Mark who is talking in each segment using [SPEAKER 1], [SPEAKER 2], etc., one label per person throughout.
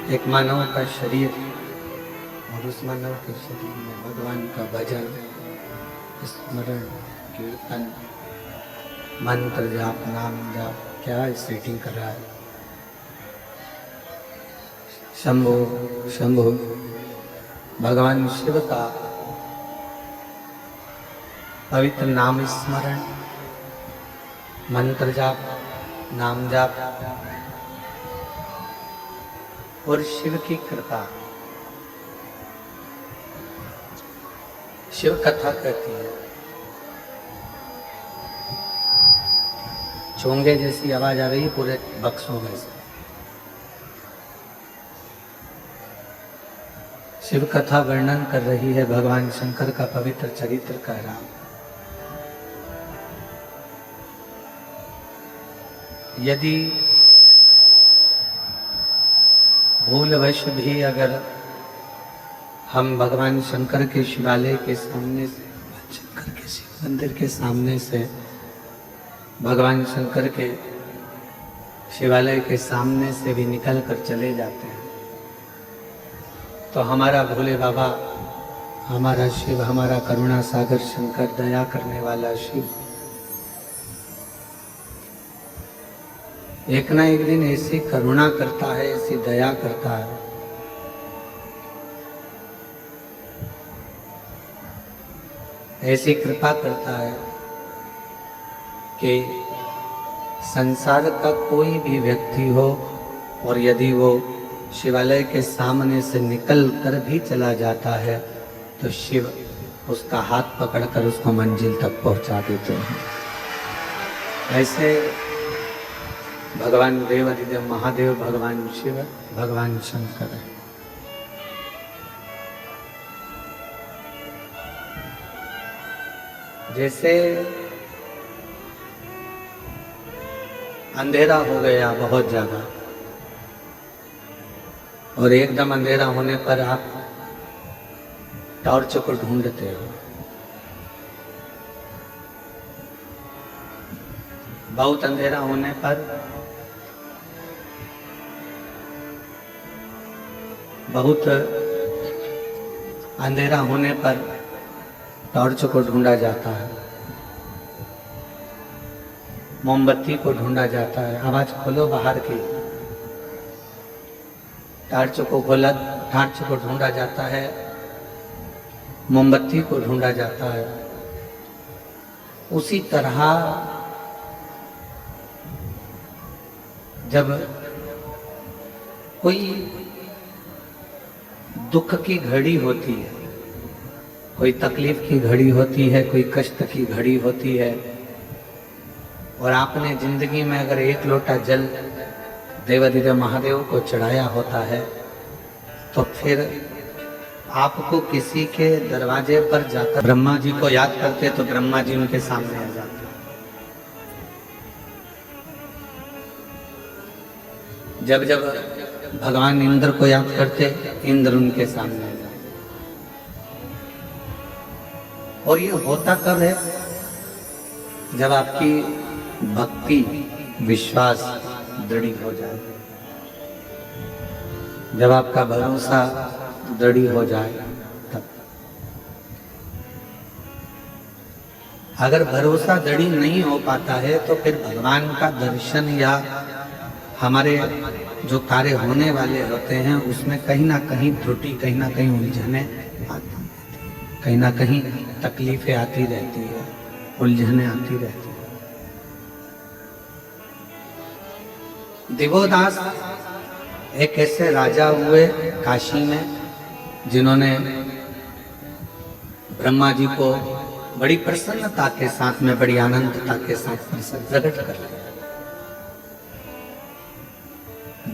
[SPEAKER 1] एक मानव का शरीर और उस मानव के शरीर में भगवान का भजन, स्मरण, कीर्तन, मंत्र जाप, नाम जाप, क्या सेटिंग कर रहा है। शंभो शंभो भगवान शिव का पवित्र नाम स्मरण, मंत्र जाप, नाम जाप और शिव की कृपा। शिव कथा कहती है, चोंगे जैसी आवाज आ रही है पूरे बक्सों में से। शिव कथा वर्णन कर रही है भगवान शंकर का पवित्र चरित्र कह रहा। यदि भूलवश भी अगर हम भगवान शंकर के शिवालय के सामने से, शंकर के शिव मंदिर के सामने से, भगवान शंकर के शिवालय के सामने से भी निकल कर चले जाते हैं, तो हमारा भोले बाबा, हमारा शिव, हमारा करुणा सागर शंकर, दया करने वाला शिव एक ना एक दिन ऐसी करुणा करता है, ऐसी दया करता है, ऐसी कृपा करता है कि संसार का कोई भी व्यक्ति हो और यदि वो शिवालय के सामने से निकल कर भी चला जाता है तो शिव उसका हाथ पकड़कर उसको मंजिल तक पहुंचा देते हैं। ऐसे भगवान देवाधिदेव महादेव, भगवान शिव, भगवान शंकर है। जैसे अंधेरा हो गया बहुत ज्यादा और एकदम अंधेरा होने पर आप टॉर्च को ढूंढते हो, बहुत अंधेरा होने पर टॉर्च को ढूंढा जाता है, मोमबत्ती को ढूंढा जाता है। आवाज खोलो बाहर की। टॉर्च को खोला, टॉर्च को ढूंढा जाता है, मोमबत्ती को ढूंढा जाता है। उसी तरह जब कोई दुख की घड़ी होती है, कोई तकलीफ की घड़ी होती है, कोई कष्ट की घड़ी होती है, और आपने जिंदगी में अगर एक लोटा जल देवाधिदेव महादेव को चढ़ाया होता है तो फिर आपको किसी के दरवाजे पर जाकर ब्रह्मा जी को याद करते तो ब्रह्मा जी उनके सामने आ जाते। जब जब भगवान इंद्र को याद करते, इंद्र उनके सामने आ जाते। और ये होता कब है? जब आपकी भक्ति, विश्वास दृढ़ हो जाए, जब आपका भरोसा दृढ़ हो जाए तब। अगर भरोसा दृढ़ नहीं हो पाता है तो फिर भगवान का दर्शन या हमारे जो कार्य होने वाले होते हैं उसमें कहीं ना कहीं त्रुटि, कहीं ना कहीं उलझने आती हैं, कहीं ना कहीं तकलीफें आती रहती है, उलझने आती रहती है। दिवोदास एक ऐसे राजा हुए काशी में जिन्होंने ब्रह्मा जी को बड़ी प्रसन्नता के साथ में, बड़ी आनंदता के साथ प्रकट कर लिया।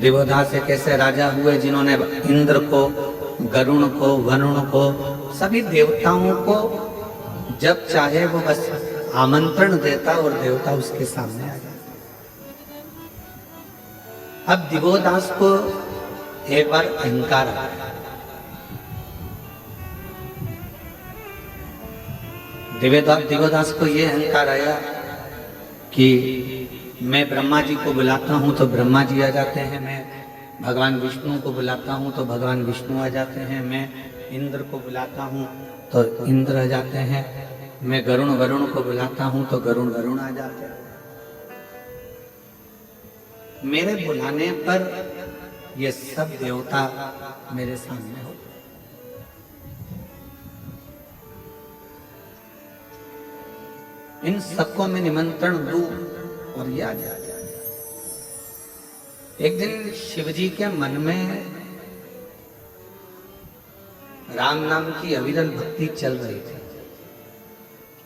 [SPEAKER 1] दिवोदास एक ऐसे राजा हुए जिन्होंने इंद्र को, गरुण को, वरुण को, सभी देवताओं को जब चाहे वो बस आमंत्रण देता और देवता उसके सामने आ जाता। अब दिवोदास को एक बार अहंकार आया। दिवोदास को ये अहंकार आया कि मैं ब्रह्मा जी को बुलाता हूं तो ब्रह्मा जी आ जाते हैं, मैं भगवान विष्णु को बुलाता हूँ तो भगवान विष्णु आ जाते हैं, मैं इंद्र को बुलाता हूँ तो इंद्र आ जाते हैं, मैं वरुण को बुलाता हूँ तो वरुण आ जाते हैं। मेरे बुलाने पर ये सब देवता मेरे सामने हो। इन सबको मैं निमंत्रण दूं और ये आ जाए। एक दिन शिवजी के मन में राम नाम की अविरल भक्ति चल रही थी।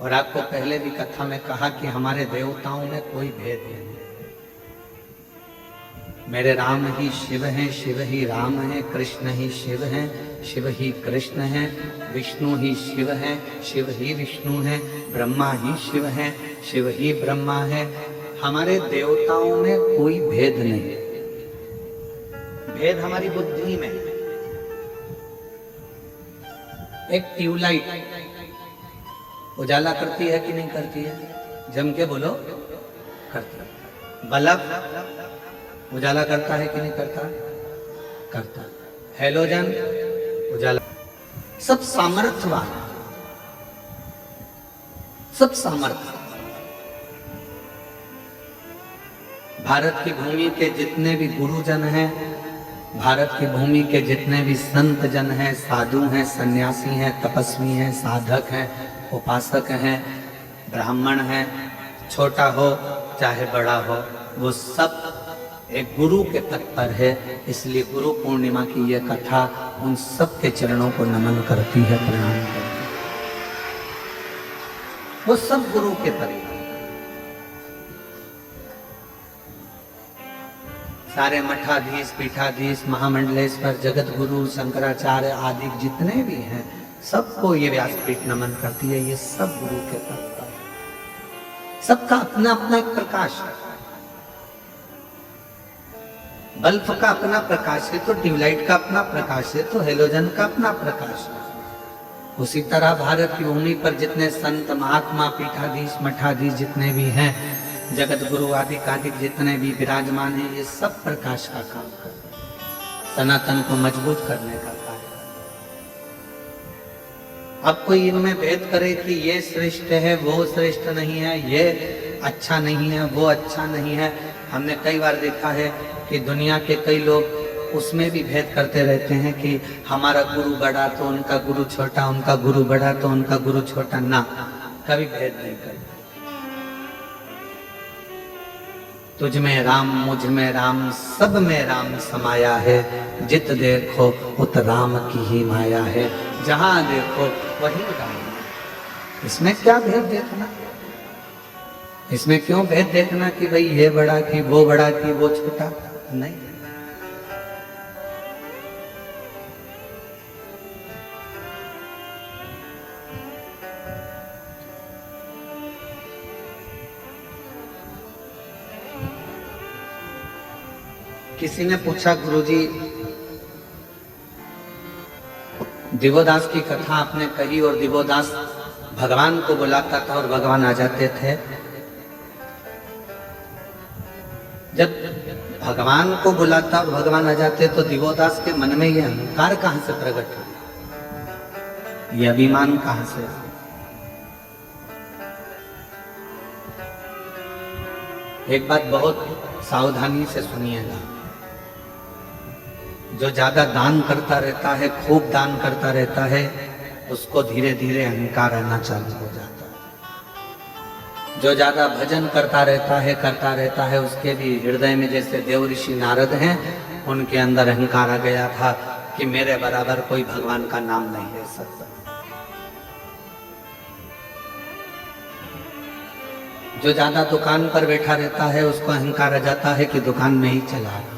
[SPEAKER 1] और आपको पहले भी कथा में कहा कि हमारे देवताओं में कोई भेद नहीं। मेरे राम ही शिव हैं, शिव ही राम हैं, कृष्ण ही शिव हैं, शिव ही कृष्ण हैं, विष्णु ही शिव हैं, शिव ही विष्णु हैं, ब्रह्मा ही शिव हैं, शिव ही ब्रह्मा है। हमारे देवताओं में कोई भेद नहीं। भेद हमारी बुद्धि में। एक ट्यूबलाइट उजाला करती है कि नहीं करती है? जम के बोलो, करती है। बल्ब उजाला करता है कि नहीं करता? करता। हेलोजन उजाला। सब सामर्थ्यवान, सब सामर्थ्य। भारत की भूमि के जितने भी गुरुजन हैं, भारत की भूमि के जितने भी संत जन हैं, साधु हैं, सन्यासी हैं, तपस्वी हैं, साधक हैं, उपासक हैं, ब्राह्मण हैं, छोटा हो चाहे बड़ा हो, वो सब एक गुरु के पद पर है। इसलिए गुरु पूर्णिमा की यह कथा उन सब के चरणों को नमन करती है, प्रणाम करती है। वो सब गुरु के पद पर। सारे मठाधीश, पीठाधीश, महामंडलेश्वर, जगत गुरु, शंकराचार्य आदि जितने भी हैं, सबको ये व्यासपीठ नमन करती है। ये सब गुरु के पद पर। सबका अपना अपना एक प्रकाश है। बल्ब का अपना प्रकाश है तो ट्यूबलाइट का अपना प्रकाश है, तो हेलोजन का अपना प्रकाश है। उसी तरह भारत की भूमि पर जितने संत, महात्मा, पीठाधीश, मठाधीश जितने भी हैं, जगत गुरु आदि कादिक जितने भी विराजमान हैं, ये सब प्रकाश का काम करते हैं, सनातन को मजबूत करने का कार्य। अब कोई इनमें भेद करे कि ये श्रेष्ठ है, वो श्रेष्ठ नहीं है, ये अच्छा नहीं है, वो अच्छा नहीं है। हमने कई बार देखा है कि दुनिया के कई लोग उसमें भी भेद करते रहते हैं कि हमारा गुरु बड़ा तो उनका गुरु छोटा, उनका गुरु बड़ा तो उनका गुरु छोटा। ना, कभी भेद नहीं करते। तुझ में राम, मुझ में राम, सब में राम समाया है। जित देखो उत राम की ही माया है। जहां देखो वही राम। इसमें क्या भेद देखना? इसमें क्यों भेद देखना कि भाई ये बड़ा कि वो बड़ा कि वो छोटा? नहीं। किसी ने पूछा, गुरुजी दिवोदास की कथा आपने कही और दिवोदास भगवान को बुलाता था और भगवान आ जाते थे। जब भगवान को बुलाता और भगवान आ जाते तो दिवोदास के मन में ये अहंकार कहां से प्रकट हुआ? ये अभिमान कहां से? एक बात बहुत सावधानी से सुनिएगा। जो ज्यादा दान करता रहता है, खूब दान करता रहता है, उसको धीरे धीरे अहंकार आना चालू हो जाता है। जो ज्यादा भजन करता रहता है, उसके भी हृदय में, जैसे देव ऋषि नारद हैं, उनके अंदर अहंकार आ गया था कि मेरे बराबर कोई भगवान का नाम नहीं ले सकता। जो ज्यादा दुकान पर बैठा रहता है, उसको अहंकार आ जाता है कि दुकान में ही चला रहा।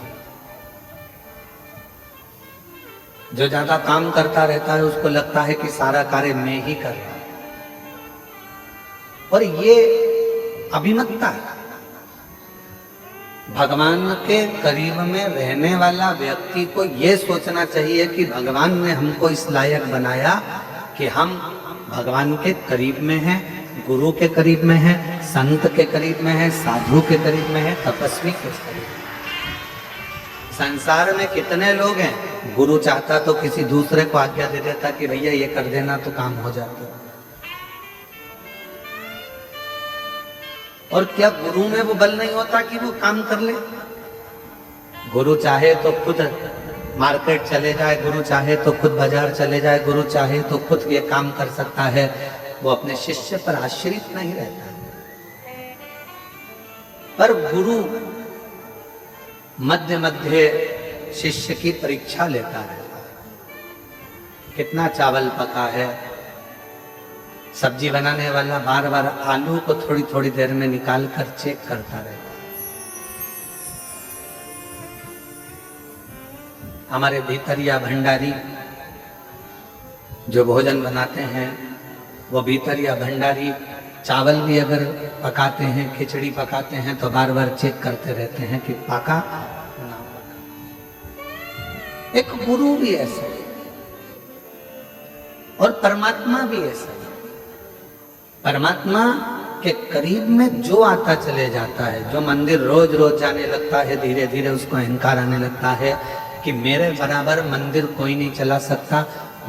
[SPEAKER 1] जो ज्यादा काम करता रहता है, उसको लगता है कि सारा कार्य मैं ही कर रहा हूं। और ये अभिमतता है। भगवान के करीब में रहने वाला व्यक्ति को यह सोचना चाहिए कि भगवान ने हमको इस लायक बनाया कि हम भगवान के करीब में हैं, गुरु के करीब में हैं, संत के करीब में हैं, साधु के करीब में हैं, तपस्वी के करीब में। संसार में कितने लोग हैं, गुरु चाहता तो किसी दूसरे को आज्ञा दे देता कि भैया ये कर देना तो काम हो जाता। और क्या गुरु में वो बल नहीं होता कि वो काम कर ले? गुरु चाहे तो खुद मार्केट चले जाए, गुरु चाहे तो खुद बाजार चले जाए, गुरु चाहे तो खुद ये काम कर सकता है। वो अपने शिष्य पर आश्रित नहीं रहता। पर गुरु मध्य मध्य शिष्य की परीक्षा लेता रहता है। कितना चावल पका है, सब्जी बनाने वाला बार बार आलू को थोड़ी थोड़ी देर में निकाल कर चेक करता रहता है। हमारे भीतरिया भंडारी जो भोजन बनाते हैं, वो भीतरिया भंडारी चावल भी अगर पकाते हैं, खिचड़ी पकाते हैं, तो बार बार चेक करते रहते हैं कि पका ना पका। एक गुरु भी ऐसा है और परमात्मा भी ऐसा है। परमात्मा के करीब में जो आता चले जाता है, जो मंदिर रोज रोज जाने लगता है, धीरे धीरे उसको अहंकार आने लगता है कि मेरे बराबर मंदिर कोई नहीं चला सकता,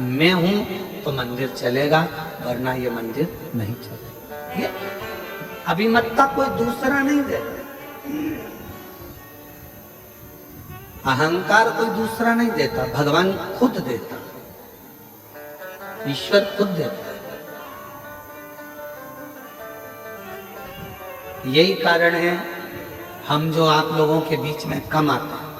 [SPEAKER 1] मैं हूं तो मंदिर चलेगा, वरना ये मंदिर नहीं चलेगा। ये अभिमतता कोई दूसरा नहीं देता, अहंकार कोई दूसरा नहीं देता, भगवान खुद देता, ईश्वर खुद देता। यही कारण है हम जो आप लोगों के बीच में कम आते हैं।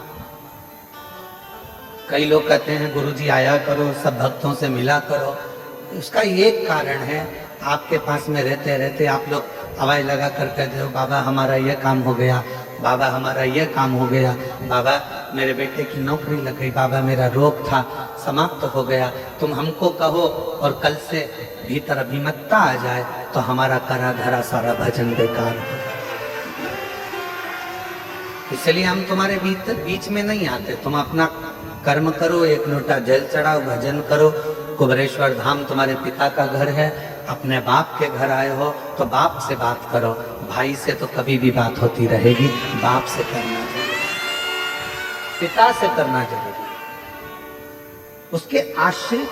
[SPEAKER 1] कई लोग कहते हैं गुरुजी आया करो, सब भक्तों से मिला करो। उसका एक कारण है, आपके पास में रहते रहते आप लोग आवाज लगा कर कहते हो बाबा हमारा ये काम हो गया, बाबा हमारा ये काम हो गया, बाबा मेरे बेटे की नौकरी लग गई, बाबा मेरा रोग था समाप्त हो गया। तुम हमको कहो और कल से भीतर अभिमतता आ जाए तो हमारा करा धरा सारा भजन बेकार हो। इसलिए हम तुम्हारे बीच में नहीं आते। तुम अपना कर्म करो, एक लोटा जल चढ़ाओ, भजन करो। कुबरेश्वर धाम तुम्हारे पिता का घर है, अपने बाप के घर आए हो तो बाप से बात करो। भाई से तो कभी भी बात होती रहेगी, बाप से करना जरूरी, पिता से करना जरूरी, उसके आश्रित।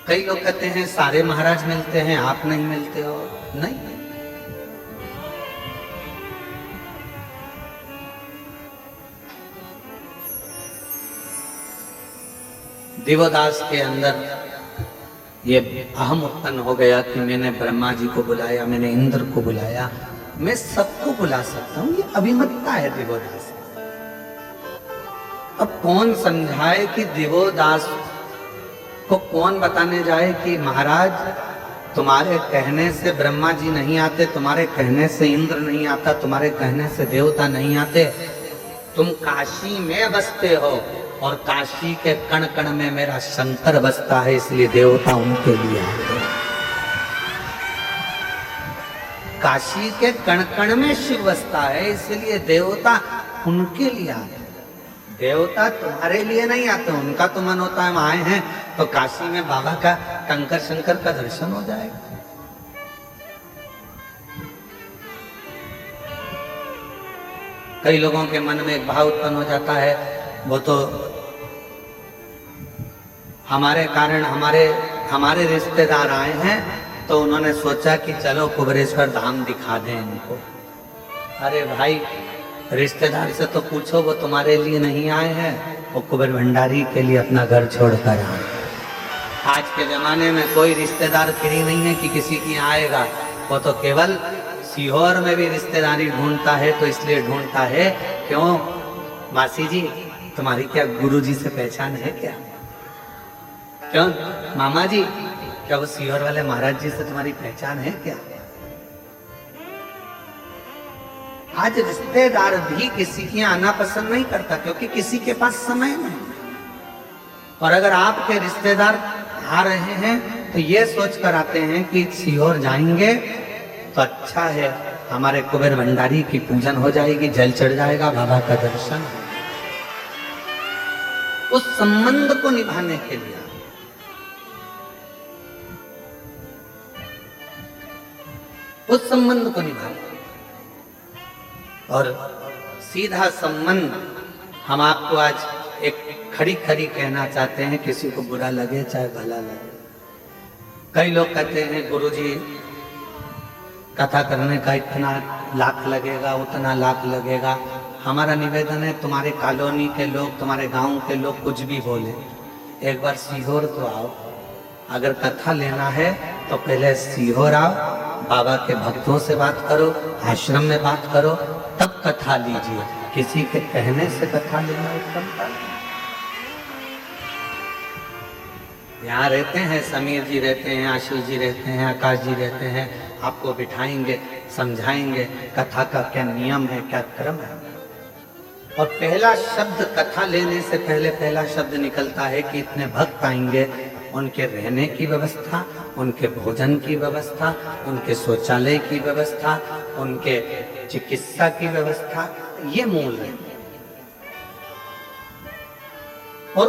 [SPEAKER 1] कई लोग कहते हैं सारे महाराज मिलते हैं, आप नहीं मिलते हो। नहीं, देवदास के अंदर ये अहम उत्पन्न हो गया कि मैंने ब्रह्मा जी को बुलाया, मैंने इंद्र को बुलाया, मैं सबको बुला सकता हूं। ये अभिमतता है देवदास। अब कौन समझाए कि देवदास को कौन बताने जाए कि महाराज तुम्हारे कहने से ब्रह्मा जी नहीं आते, तुम्हारे कहने से इंद्र नहीं आता, तुम्हारे कहने से देवता नहीं आते। तुम काशी में बसते हो और काशी के कण कण में मेरा शंकर बसता है, इसलिए देवता उनके लिए आते हैं। काशी के कण कण में शिव बसता है, इसलिए देवता उनके लिए आते हैं। देवता तुम्हारे लिए नहीं आते, उनका तो मन होता है हम आए हैं तो काशी में बाबा का कंकर शंकर का दर्शन हो जाएगा। कई लोगों के मन में एक भाव उत्पन्न हो जाता है, वो तो हमारे कारण हमारे रिश्तेदार आए हैं तो उन्होंने सोचा कि चलो कुबरेश्वर धाम दिखा दें इनको। अरे भाई, रिश्तेदार से तो पूछो, वो तुम्हारे लिए नहीं आए हैं, वो कुबेर भंडारी के लिए अपना घर छोड़कर आए। आज के जमाने में कोई रिश्तेदार फ्री नहीं है कि किसी की आएगा। वो तो केवल सीहोर में भी रिश्तेदारी ढूंढता है, तो इसलिए ढूंढता है क्यों, मासी जी तुम्हारी क्या गुरुजी से पहचान है क्या? क्यों मामा जी, क्या वो सीहोर वाले महाराज जी से तुम्हारी पहचान है क्या? आज रिश्तेदार भी किसी के आना पसंद नहीं करता, क्योंकि किसी के पास समय नहीं। और अगर आपके रिश्तेदार आ रहे हैं तो ये सोच कर आते हैं कि सीहोर जाएंगे तो अच्छा है, हमारे कुबेर भंडारी की पूजन हो जाएगी, जल चढ़ जाएगा, बाबा का दर्शन। उस संबंध को निभाने के लिए, उस संबंध को निभाने, और सीधा संबंध हम आपको आज एक खड़ी खड़ी कहना चाहते हैं, किसी को बुरा लगे चाहे भला लगे। कई लोग कहते हैं गुरुजी कथा करने का इतना लाख लगेगा, उतना लाख लगेगा। हमारा निवेदन है, तुम्हारे कॉलोनी के लोग, तुम्हारे गांव के लोग कुछ भी बोले, एक बार सीहोर तो आओ। अगर कथा लेना है तो पहले सीहोर आओ, बाबा के भक्तों से बात करो, आश्रम में बात करो, तब कथा लीजिए। किसी के कहने से कथा लेना उत्तम था। यहाँ रहते हैं, समीर जी रहते हैं, आशीष जी रहते हैं, आकाश जी रहते हैं, आपको बिठाएंगे, समझाएंगे कथा का क्या नियम है, क्या क्रम है। और पहला शब्द कथा लेने से पहला शब्द निकलता है कि इतने भक्त आएंगे, उनके रहने की व्यवस्था, उनके भोजन की व्यवस्था, उनके शौचालय की व्यवस्था, उनके चिकित्सा की व्यवस्था, ये मूल है। और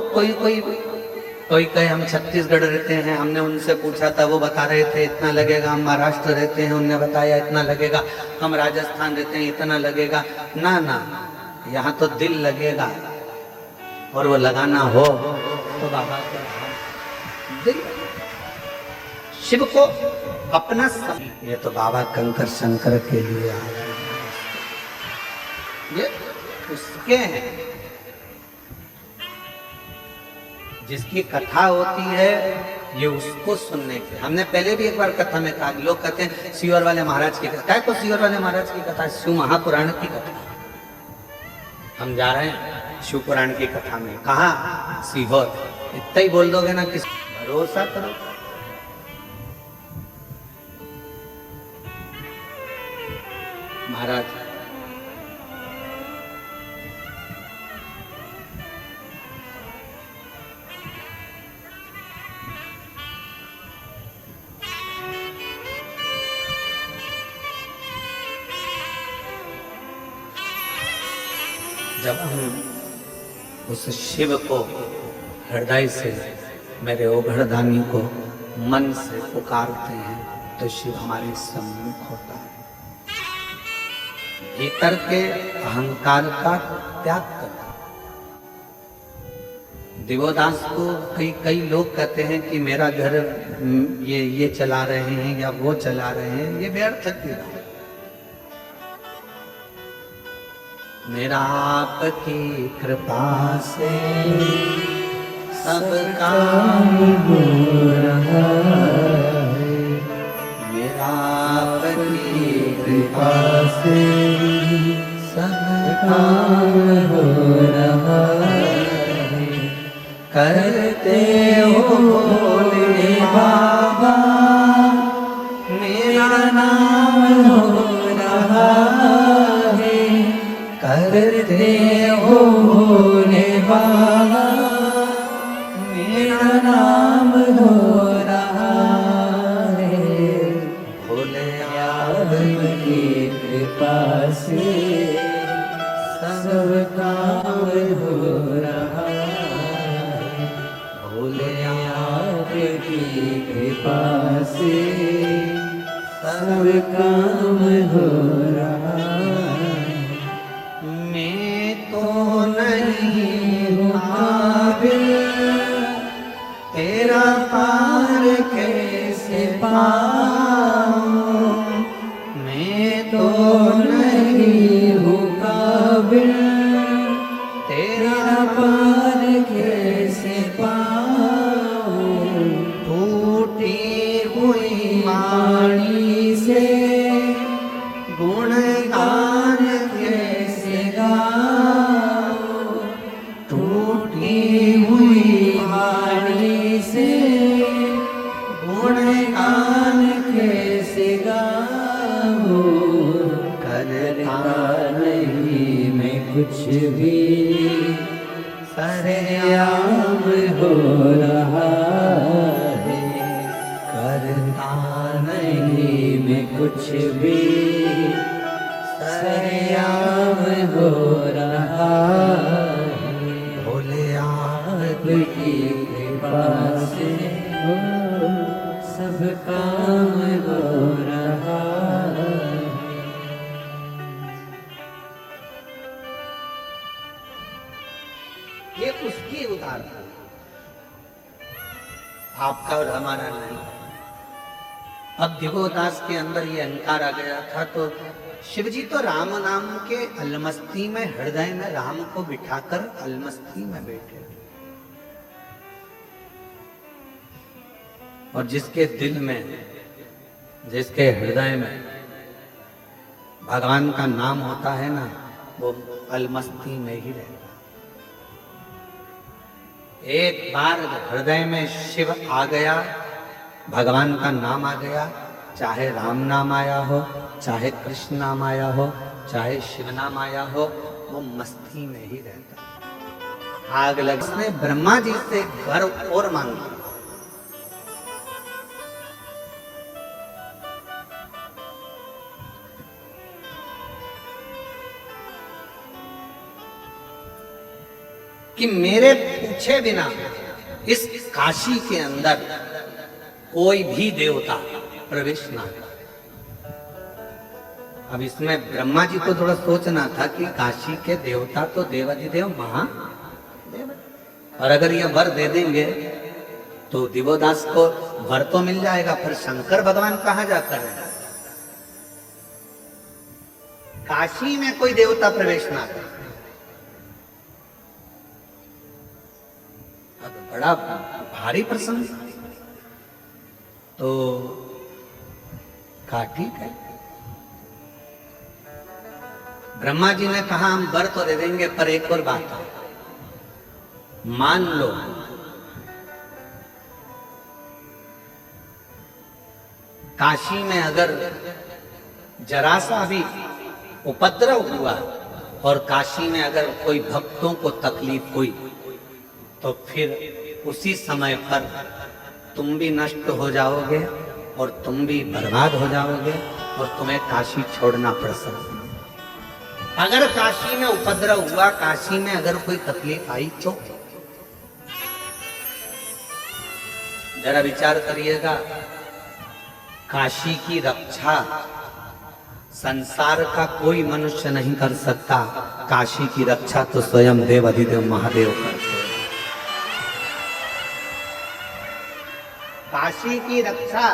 [SPEAKER 1] कोई कहे हम छत्तीसगढ़ रहते हैं, हमने उनसे पूछा था, वो बता रहे थे इतना लगेगा। हम महाराष्ट्र रहते हैं, उनने बताया इतना लगेगा। हम राजस्थान रहते हैं, इतना लगेगा। ना, यहाँ तो दिल लगेगा, और वो लगाना हो तो बाबा के दिल, शिव को अपना ये तो बाबा कंकर शंकर के लिए आ रहे हैं, ये उसके हैं। जिसकी कथा होती है ये उसको सुनने के। हमने पहले भी एक बार कथा में कहा, लोग कहते हैं सीहोर वाले महाराज की कथा, तो सीहोर वाले महाराज की कथा शिव महापुराण की कथा। हम जा रहे हैं शिव पुराण की कथा में, कहा सीहोर, इतना ही बोल दोगे ना, किस भरोसा करो। महाराज जब हम उस शिव को हृदय से, मेरे ओघड़दानी को मन से पुकारते हैं तो शिव हमारे सम्मुख होता है। भीतर के अहंकार का त्याग करता है। दिवोदास को कई लोग कहते हैं कि मेरा घर ये चला रहे हैं या वो चला रहे हैं, ये व्यर्थ की बात। मेरा आपकी कृपा से सब काम हो रहा है, मेरा आपकी कृपा से सब काम हो रहा है। करते हो भोले बाबा, मेरा नाम हो रहा है। करते हो भोले बाबा, मेरा नाम हो रहा है। भोले आपकी कृपा से सब काम हो रहा है। भोले आपकी कृपा से सब काम हो रहा है। मैं तो नहीं हूँ काबिल, तेरा पार कैसे पाऊं। मैं तो नहीं हूँ काबिल, तेरा पार कैसे पाऊं। टूटी हुई वाणी से गुणगान कैसे गाऊं। टूटी हुई वाणी से गुणगान कैसे गाऊं। करता नहीं मैं कुछ भी, सरेआम हो रहा है। करता नहीं मैं कुछ भी, सरेआम हो रहा है। भोले आपकी कृपा से सब काम हो रहा है। ये उसकी उदाहरण, आपका और हमारा नहीं। अब दिवोदास के अंदर ये अहंकार आ गया था, तो शिव जी तो राम नाम के अलमस्ती में, हृदय में राम को बिठाकर अलमस्ती में बैठे, और जिसके दिल में, जिसके हृदय में भगवान का नाम होता है ना, वो अलमस्ती में ही रहता। एक बार हृदय में शिव आ गया, भगवान का नाम आ गया, चाहे राम नाम आया हो, चाहे कृष्ण नाम आया हो, चाहे शिव नाम आया हो, वो मस्ती में ही रहता। आग लग, उसने ब्रह्मा जी से घर और मांगी, कि मेरे पूछे बिना इस काशी के अंदर कोई भी देवता प्रवेश ना करे। अब इसमें ब्रह्मा जी को थोड़ा सोचना था कि काशी के देवता तो देवाधिदेव महादेव, और अगर ये वर दे देंगे तो दिवोदास को वर तो मिल जाएगा, फिर शंकर भगवान कहाँ जाकर है? काशी में कोई देवता प्रवेश ना करे। बड़ा भारी प्रसंग, तो कहा ठीक है। ब्रह्मा जी ने कहा हम वर तो दे देंगे, पर एक और बात है, मान लो काशी में अगर जरा सा भी उपद्रव हुआ और काशी में अगर कोई भक्तों को तकलीफ हुई, तो फिर उसी समय पर तुम भी नष्ट हो जाओगे और तुम भी बर्बाद हो जाओगे और तुम्हें काशी छोड़ना पड़ सकता। अगर काशी में उपद्रव हुआ, काशी में अगर कोई तकलीफ आई, तो जरा विचार करिएगा, काशी की रक्षा संसार का कोई मनुष्य नहीं कर सकता, काशी की रक्षा तो स्वयं देवाधिदेव महादेव करते। काशी की रक्षा,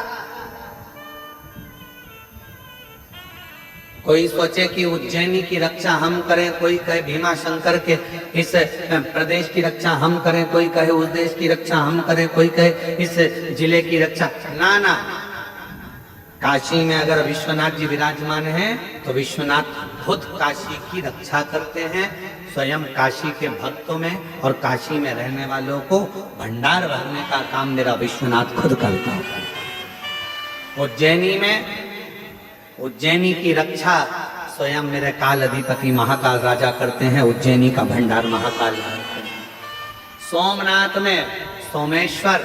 [SPEAKER 1] कोई सोचे कि उज्जैनी की रक्षा हम करें, कोई कहे भीमा शंकर के इस प्रदेश की रक्षा हम करें, कोई कहे उस देश की रक्षा हम करें, कोई कहे इस जिले की रक्षा, ना ना। काशी में अगर विश्वनाथ जी विराजमान हैं, तो विश्वनाथ खुद काशी की रक्षा करते हैं, स्वयं काशी के भक्तों में और काशी में रहने वालों को भंडार भरने का काम मेरा विश्वनाथ खुद करता है। उज्जैनी में, उज्जैनी की रक्षा स्वयं मेरे काल अधिपति महाकाल राजा करते हैं, उज्जैनी का भंडार महाकाल भरते हैं। सोमनाथ में सोमेश्वर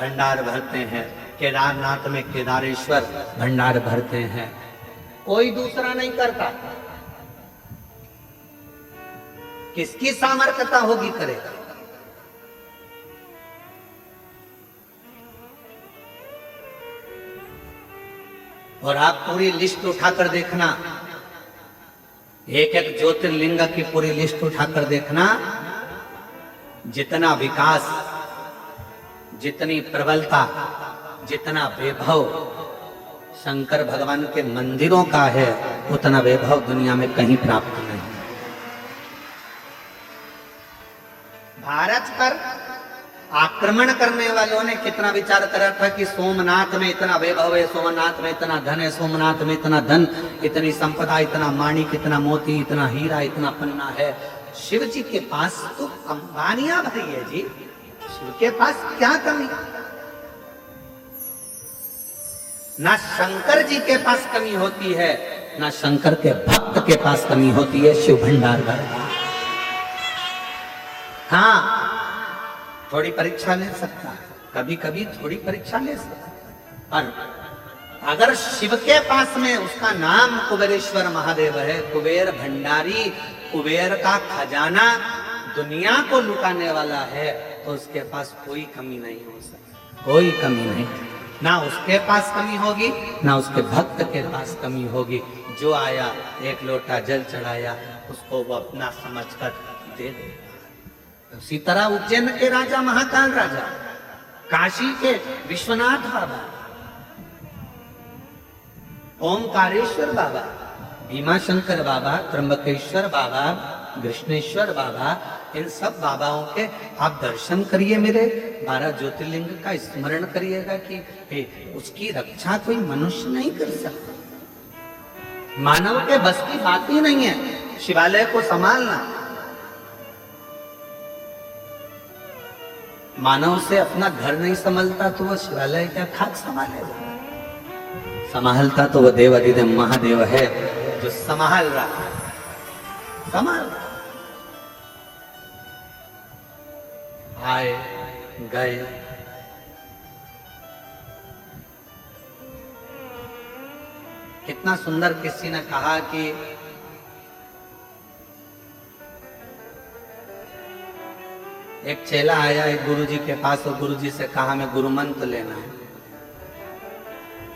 [SPEAKER 1] भंडार भरते हैं, केदारनाथ में केदारेश्वर भंडार भरते हैं, कोई दूसरा नहीं करता। किसकी सामर्थ्यता होगी करेगा। और आप पूरी लिस्ट उठाकर देखना, एक एक ज्योतिर्लिंग की पूरी लिस्ट उठाकर देखना, जितना विकास, जितनी प्रबलता, जितना वैभव शंकर भगवान के मंदिरों का है, उतना वैभव दुनिया में कहीं प्राप्त नहीं। भारत पर आक्रमण करने वालों ने कितना विचार करा था कि सोमनाथ में इतना वैभव है, सोमनाथ में इतना धन है, सोमनाथ में इतना धन, इतनी संपदा, इतना माणिक, इतना मोती, इतना हीरा, इतना पन्ना है। शिव जी के पास तो अंबानियां भरी है जी, शिव के पास क्या कमी? ना शंकर जी के पास कमी होती है, ना शंकर के भक्त के पास कमी होती है। शिव भंडार भरा। हाँ, थोड़ी परीक्षा ले सकता है, कभी कभी थोड़ी परीक्षा ले सकता है, पर अगर शिव के पास में उसका नाम कुबेरेश्वर महादेव है, कुबेर भंडारी, कुबेर का खजाना दुनिया को लुटाने वाला है, तो उसके पास कोई कमी नहीं हो सकती, कोई कमी नहीं। ना उसके पास कमी होगी, ना उसके भक्त के पास कमी होगी। जो आया एक लोटा जल चढ़ाया, उसको वो अपना समझकर दे देगा। उसी तरह उज्जैन के राजा महाकाल राजा, काशी के विश्वनाथ बाबा, ओमकारेश्वर बाबा, भीमाशंकर बाबा, त्र्यंबकेश्वर बाबा, कृष्णेश्वर बाबा, इन सब बाबाओं के आप दर्शन करिए, मेरे 12 ज्योतिर्लिंग का स्मरण करिएगा कि उसकी रक्षा कोई मनुष्य नहीं कर सकता। मानव के बस की बात ही नहीं है शिवालय को संभालना। मानव से अपना घर नहीं संभलता तो वो शिवालय क्या खाक संभालेगा? संभालता तो वो देवाधिदेव महादेव है जो संभाल रहा है, संभाल रहा। आए गए, कितना सुंदर किसी ने कहा कि एक चेला आया एक गुरुजी के पास और गुरुजी से कहा मैं गुरु मंत्र लेना है।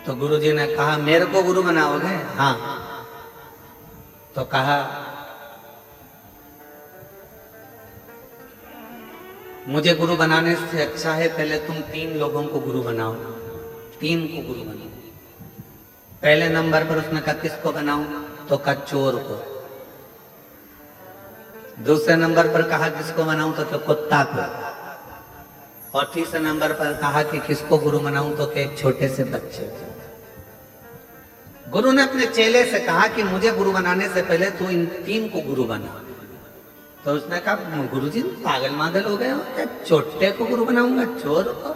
[SPEAKER 1] तो गुरुजी ने कहा मेरे को गुरु बनाओगे? हाँ। तो कहा मुझे गुरु बनाने से अच्छा है पहले तुम 3 लोगों को गुरु बनाओ, 3 को गुरु बनाओ। पहले नंबर पर उसने कहा किसको बनाऊं? तो कहा चोर को। दूसरे नंबर पर कहा किसको बनाऊं? तो कुत्ता को। और तीसरे नंबर पर कहा कि किसको गुरु बनाऊं? तो एक छोटे से बच्चे को। गुरु ने अपने चेले से कहा कि मुझे गुरु बनाने से पहले तू इन 3 को गुरु बना। तो उसने कहा गुरुजी पागल मागल हो गए हो क्या? छोटे को गुरु बनाऊंगा, चोर को,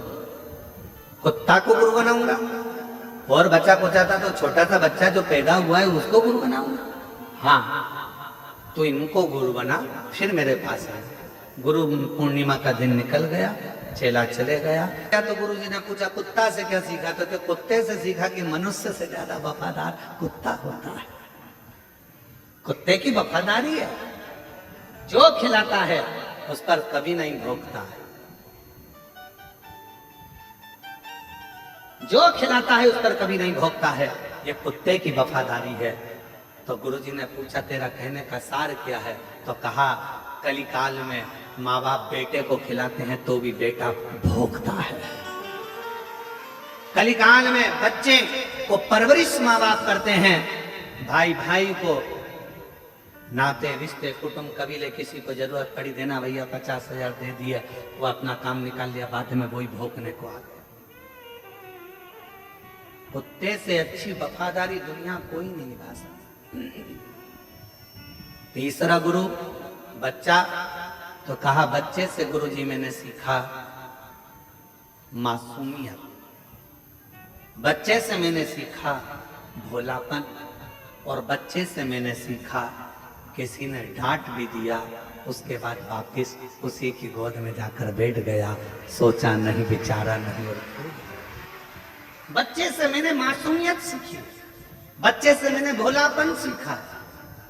[SPEAKER 1] कुत्ता को गुरु बनाऊंगा, और बच्चा पूछा तो छोटा सा बच्चा जो पैदा हुआ है उसको गुरु बनाऊंगा? हाँ। तो इनको गुरु बना, फिर मेरे पास आए। गुरु पूर्णिमा का दिन निकल गया, चेला चले गया। क्या तो गुरुजी ने पूछा कुत्ता से क्या सीखा? तो कुत्ते से सीखा कि मनुष्य से ज्यादा वफादार कुत्ता होता है। कुत्ते की वफादारी है, जो खिलाता है उस पर कभी नहीं भोंकता है, जो खिलाता है उस पर कभी नहीं भोंकता है। ये कुत्ते की वफादारी है। तो गुरुजी ने पूछा तेरा कहने का सार क्या है? तो कहा कलिकाल में माँ बाप बेटे को खिलाते हैं तो भी बेटा भोंकता है। कलिकाल में बच्चे को परवरिश माँ बाप करते हैं, भाई भाई को, नाते रिश्ते कुटुंब कबीले, किसी को जरूरत पड़ी देना भैया 50,000 दे दिया, वो अपना काम निकाल लिया, बाद में वही भोंकने को आ गया। कुत्ते से अच्छी वफादारी दुनिया कोई नहीं निभा सकता। तीसरा गुरु बच्चा। तो कहा बच्चे से गुरुजी मैंने सीखा मासूमियत, बच्चे से मैंने सीखा भोलापन, और बच्चे से मैंने सीखा किसी ने डांट भी दिया उसके बाद वापिस उसी की गोद में जाकर बैठ गया, सोचा नहीं विचारा नहीं और बच्चे से मैंने मासूमियत सीखी, बच्चे से मैंने भोलापन सीखा,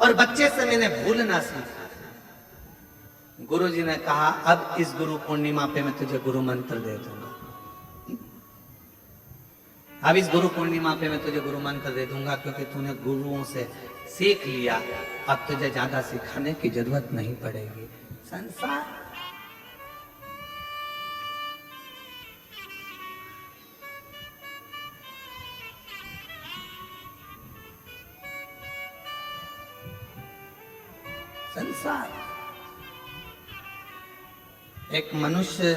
[SPEAKER 1] और बच्चे से मैंने भूलना सीखा। गुरुजी ने कहा अब इस गुरु पूर्णिमा पे मैं तुझे गुरु मंत्र दे दूंगा, अब इस गुरु पूर्णिमा पे मैं तुझे गुरु मंत्र दे दूंगा, क्योंकि तूने गुरुओं से सीख लिया, अब तुझे ज्यादा सिखाने की जरूरत नहीं पड़ेगी। संसार संसार एक मनुष्य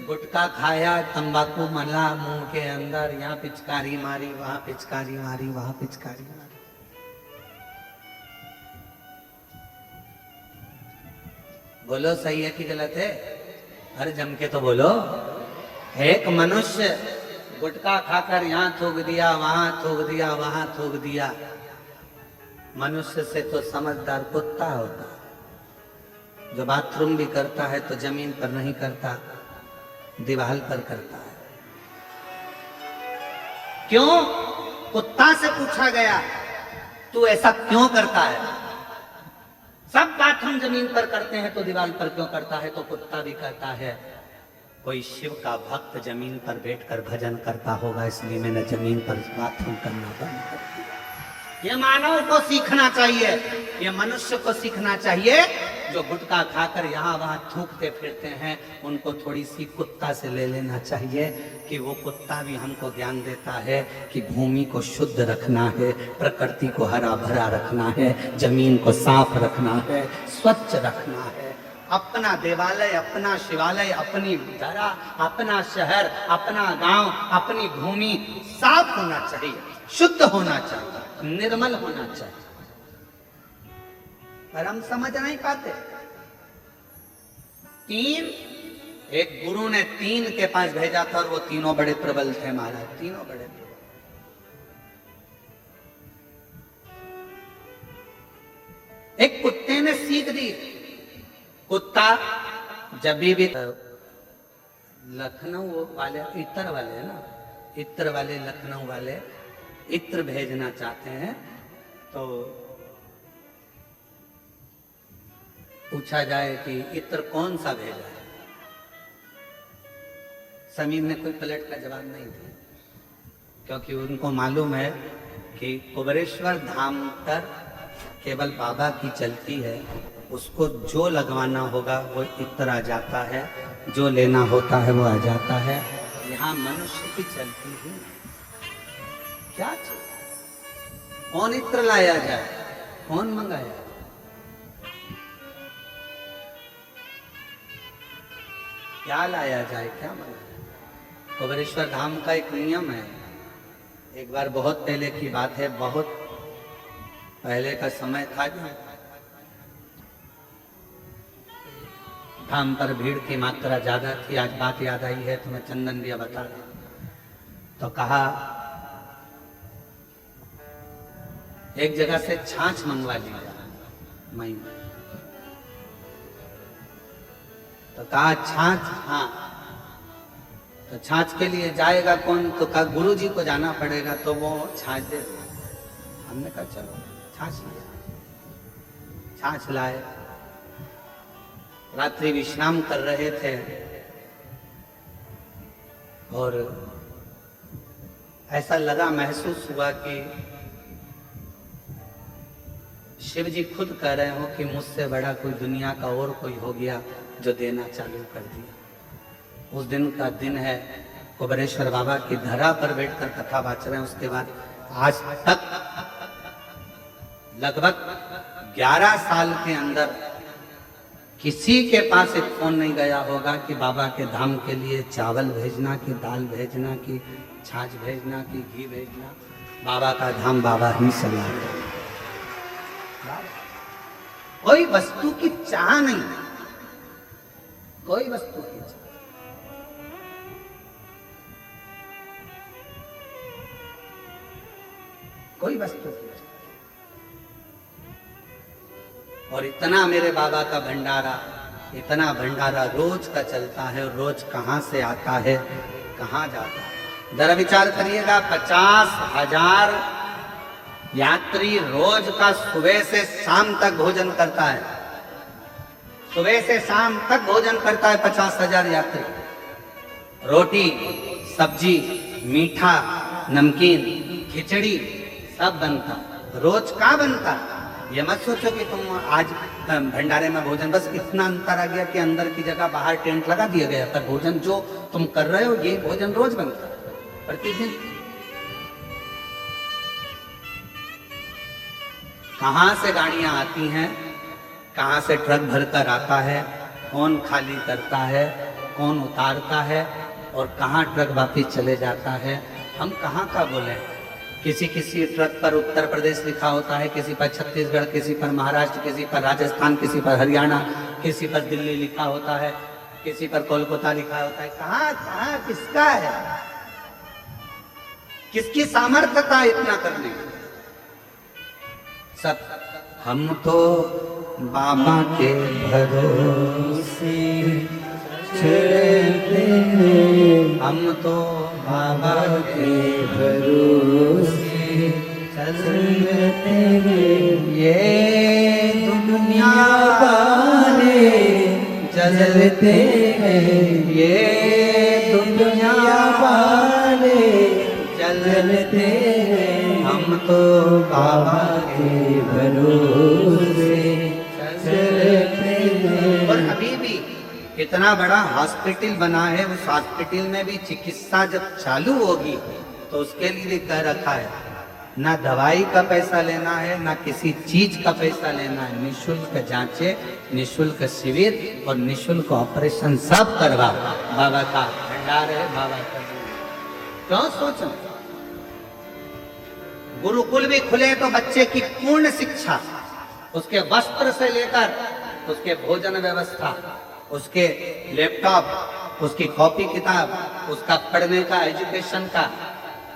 [SPEAKER 1] गुटखा खाया, तंबाकू मला मुंह के अंदर, यहाँ पिचकारी मारी, वहां पिचकारी मारी, वहां पिचकारी मारी। बोलो सही है कि गलत है? अरे जम के तो बोलो। एक मनुष्य गुटखा खाकर यहाँ थूक दिया, वहां थूक दिया, वहां थूक दिया। मनुष्य से तो समझदार कुत्ता होता है, जो बाथरूम भी करता है तो जमीन पर नहीं करता, दीवार पर करता है। क्यों? कुत्ता से पूछा गया तू ऐसा क्यों करता है? सब बाथरूम जमीन पर करते हैं तो दीवार पर क्यों करता है? तो कुत्ता भी करता है। कोई शिव का भक्त जमीन पर बैठकर भजन करता होगा, इसलिए मैंने जमीन पर बाथरूम करना बंद कर दिया। ये मानव को सीखना चाहिए, ये मनुष्य को सीखना चाहिए। जो गुटखा खाकर यहाँ वहाँ थूकते फिरते हैं, उनको थोड़ी सी कुत्ता से ले लेना चाहिए कि वो कुत्ता भी हमको ज्ञान देता है कि भूमि को शुद्ध रखना है, प्रकृति को हरा भरा रखना है, जमीन को साफ रखना है, स्वच्छ रखना है। अपना देवालय, अपना शिवालय, अपनी धरा, अपना शहर, अपना गांव, अपनी भूमि साफ होना चाहिए, शुद्ध होना चाहिए, निर्मल होना चाहिए। पर हम समझ नहीं पाते। एक गुरु ने 3 के पास भेजा था और वो तीनों बड़े प्रबल थे महाराज, तीनों बड़े प्रबल। एक कुत्ते ने सीख दी। कुत्ता जब भी लखनऊ वाले, इत्र वाले है ना, इत्र वाले, लखनऊ वाले इत्र भेजना चाहते हैं तो पूछा जाए कि इत्र कौन सा भेजा है। समीर ने कोई पलट का जवाब नहीं दिया, क्योंकि उनको मालूम है कि कुबेरेश्वर धाम पर केवल बाबा की चलती है। उसको जो लगवाना होगा वो इत्र आ जाता है, जो लेना होता है वो आ जाता है। यहाँ मनुष्य की चलती ही क्या चीज, कौन इत्र लाया जाए, कौन मंगाया, क्या लाया जाए, क्या मंगाया। कुबेरेश्वर धाम का एक नियम है। एक बार बहुत पहले की बात है, बहुत पहले का समय था जब धाम पर भीड़ की मात्रा ज्यादा थी। आज बात याद आई है तो मैं चंदन दिया बता रहा। तो कहा एक जगह से छाछ मंगवा लिया महीने। तो कहा छाछ, हाँ। तो छाछ के लिए जाएगा कौन? तो कहा गुरु जी को जाना पड़ेगा, तो वो छाछ दे दो। हमने कहा चलो छाछ लाए। छाछ लाए। रात्रि विश्राम कर रहे थे और ऐसा लगा, महसूस हुआ कि शिव जी खुद कह रहे हो कि मुझसे बड़ा कोई दुनिया का और कोई हो गया जो देना चालू कर दिया। उस दिन का दिन है, कुबेरेश्वर बाबा की धरा पर बैठकर कथा बाच रहे हैं। उसके बाद आज तक लगभग 11 साल के अंदर किसी के पास एक फोन नहीं गया होगा कि बाबा के धाम के लिए चावल भेजना, कि दाल भेजना, कि छाछ भेजना, कि घी भेजना। बाबा का धाम बाबा ही चला। कोई वस्तु की चाह नहीं, कोई वस्तु की चाह। कोई वस्तु की चाह। और इतना मेरे बाबा का भंडारा, इतना भंडारा रोज का चलता है। और रोज कहाँ से आता है, कहाँ जाता है। जरा विचार करिएगा, 50,000 यात्री रोज का सुबह से शाम तक भोजन करता है। सुबह से शाम तक भोजन करता है 50,000 यात्री। रोटी, सब्जी, मीठा, नमकीन, खिचड़ी सब बनता, रोज का बनता। ये मत सोचो कि तुम आज भंडारे में भोजन, बस इतना अंतर आ गया कि अंदर की जगह बाहर टेंट लगा दिया गया, पर भोजन जो तुम कर रहे हो ये भोजन रोज बनता प्रतिदिन। कहां से गाड़ियां आती हैं, कहां से ट्रक भरकर आता है, कौन खाली करता है, कौन उतारता है, और कहां ट्रक वापिस चले जाता है। हम कहां का बोले। किसी किसी ट्रक पर उत्तर प्रदेश लिखा होता है, किसी पर छत्तीसगढ़, किसी पर महाराष्ट्र, किसी पर राजस्थान, किसी पर हरियाणा, किसी पर दिल्ली लिखा होता है, किसी पर कोलकाता लिखा होता है। कहां कहां किसका है, किसकी सामर्थ्यता इतना करने की। सब हम तो बाबा के भरोसे चलते हैं, हम तो बाबा के भरोसे चलते हैं। ये दुनिया वाले चलते हैं, ये दुनिया वाले चलते हैं। हम तो बाबा के भरोसे चलते हैं। और अभी भी इतना बड़ा हॉस्पिटल बना है, उस हॉस्पिटल में भी चिकित्सा जब चालू होगी तो उसके लिए भी कह रखा है ना दवाई का पैसा लेना है, ना किसी चीज का पैसा लेना है, निःशुल्क जांचे, निःशुल्क शिविर और निःशुल्क ऑपरेशन सब करवा। बाबा का भंडार है, बाबा का। क्यों सोचो, गुरुकुल भी खुले तो बच्चे की पूर्ण शिक्षा, उसके वस्त्र से लेकर उसके भोजन व्यवस्था, उसके लैपटॉप, उसकी कॉपी किताब, उसका पढ़ने का एजुकेशन का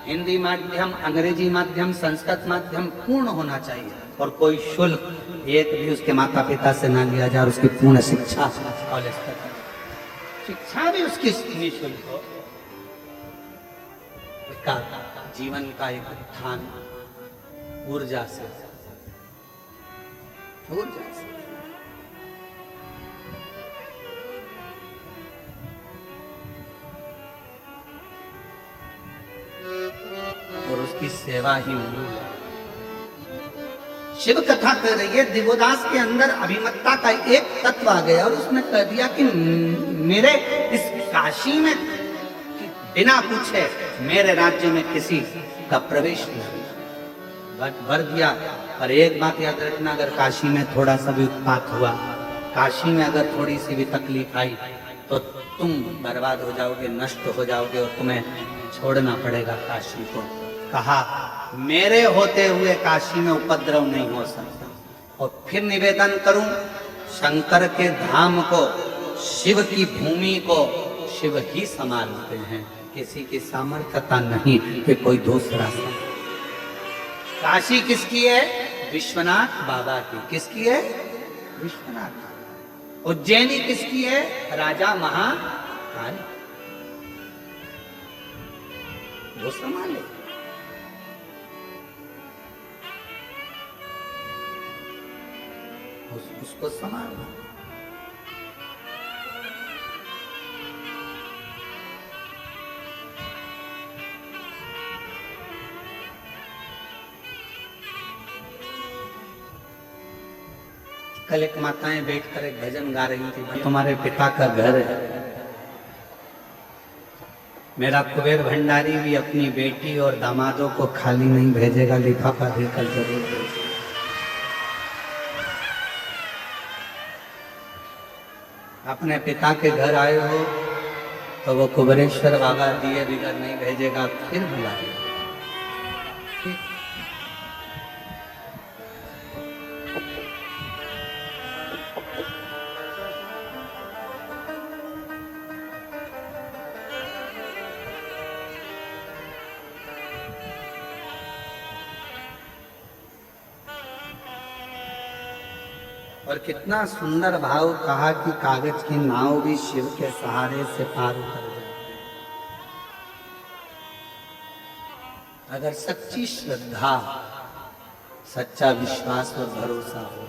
[SPEAKER 1] हिंदी माध्यम, अंग्रेजी माध्यम, संस्कृत माध्यम पूर्ण होना चाहिए और कोई शुल्क एक भी उसके माता पिता से ना लिया जाए। उसकी पूर्ण शिक्षा कॉलेज तक, शिक्षा भी उसकी निःशुल्क हो। उसका जीवन का एक उत्थान ऊर्जा से, ऊर्जा से। और उसकी सेवा ही मूल है। शिव कथा कर रही है, दिवोदास के अंदर अभिमत्ता का एक तत्व आ गया और उसने कह दिया कि मेरे इस काशी में बिना पूछे मेरे राज्य में किसी का प्रवेश नहीं, भर दिया। पर एक बात याद रखना, अगर काशी में थोड़ा सा भी उत्पात हुआ, काशी में अगर थोड़ी सी भी तकलीफ आई तो तुम बर्बाद हो जाओगे, नष्ट हो जाओगे और तुम्हें छोड़ना पड़ेगा काशी को। कहा मेरे होते हुए काशी में उपद्रव नहीं हो सकता। और फिर निवेदन करूं, शंकर के धाम को, शिव की भूमि को शिव ही संभालते हैं, किसी की सामर्थ्यता नहीं कि कोई दूसरा। काशी किसकी है? विश्वनाथ बाबा की। किसकी है? विश्वनाथ। उज्जैनी किसकी है? राजा महाकाल। वो संभाले। उसको संभालना। कल एक माताएं बैठकर एक भजन गा रही थी, तुम्हारे पिता का घर है। मेरा कुबेर भंडारी भी अपनी बेटी और दामादों को खाली नहीं भेजेगा, लिफाफा देकर जरूर भेजेगा। अपने पिता के घर आए हो तो वो कुबेरेश्वर बाबा दिए बिगर नहीं भेजेगा, फिर बुलाएगा। और कितना सुंदर भाव कहा कि कागज की नाव भी शिव के सहारे से पार उतर जाती है। अगर सच्ची श्रद्धा, सच्चा विश्वास और भरोसा हो,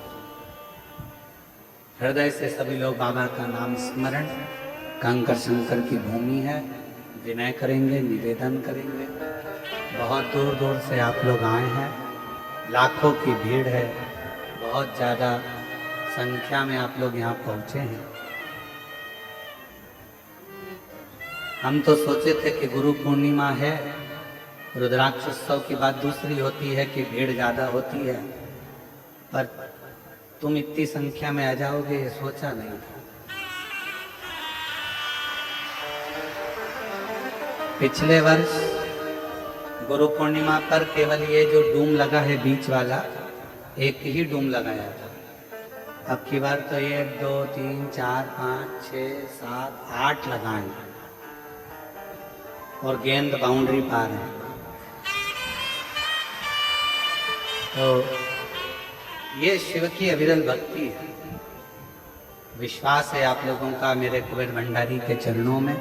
[SPEAKER 1] हृदय से सभी लोग बाबा का नाम स्मरण, कंकर शंकर की भूमि है, विनय करेंगे, निवेदन करेंगे। बहुत दूर दूर से आप लोग आए हैं, लाखों की भीड़ है, बहुत ज्यादा संख्या में आप लोग यहाँ पहुंचे हैं। हम तो सोचे थे कि गुरु पूर्णिमा है, रुद्राक्षोत्सव की बात दूसरी होती है कि भीड़ ज्यादा होती है, पर तुम इतनी संख्या में आ जाओगे ये सोचा नहीं था। पिछले वर्ष गुरु पूर्णिमा पर केवल ये जो डूम लगा है बीच वाला, एक ही डूम लगाया था। अब की बार तो 1 2 3 4 5 6 7 8 लगाए और गेंद बाउंड्री पार है। तो ये शिव की अविरल भक्ति है। विश्वास है आप लोगों का मेरे कुबेर भंडारी के चरणों में,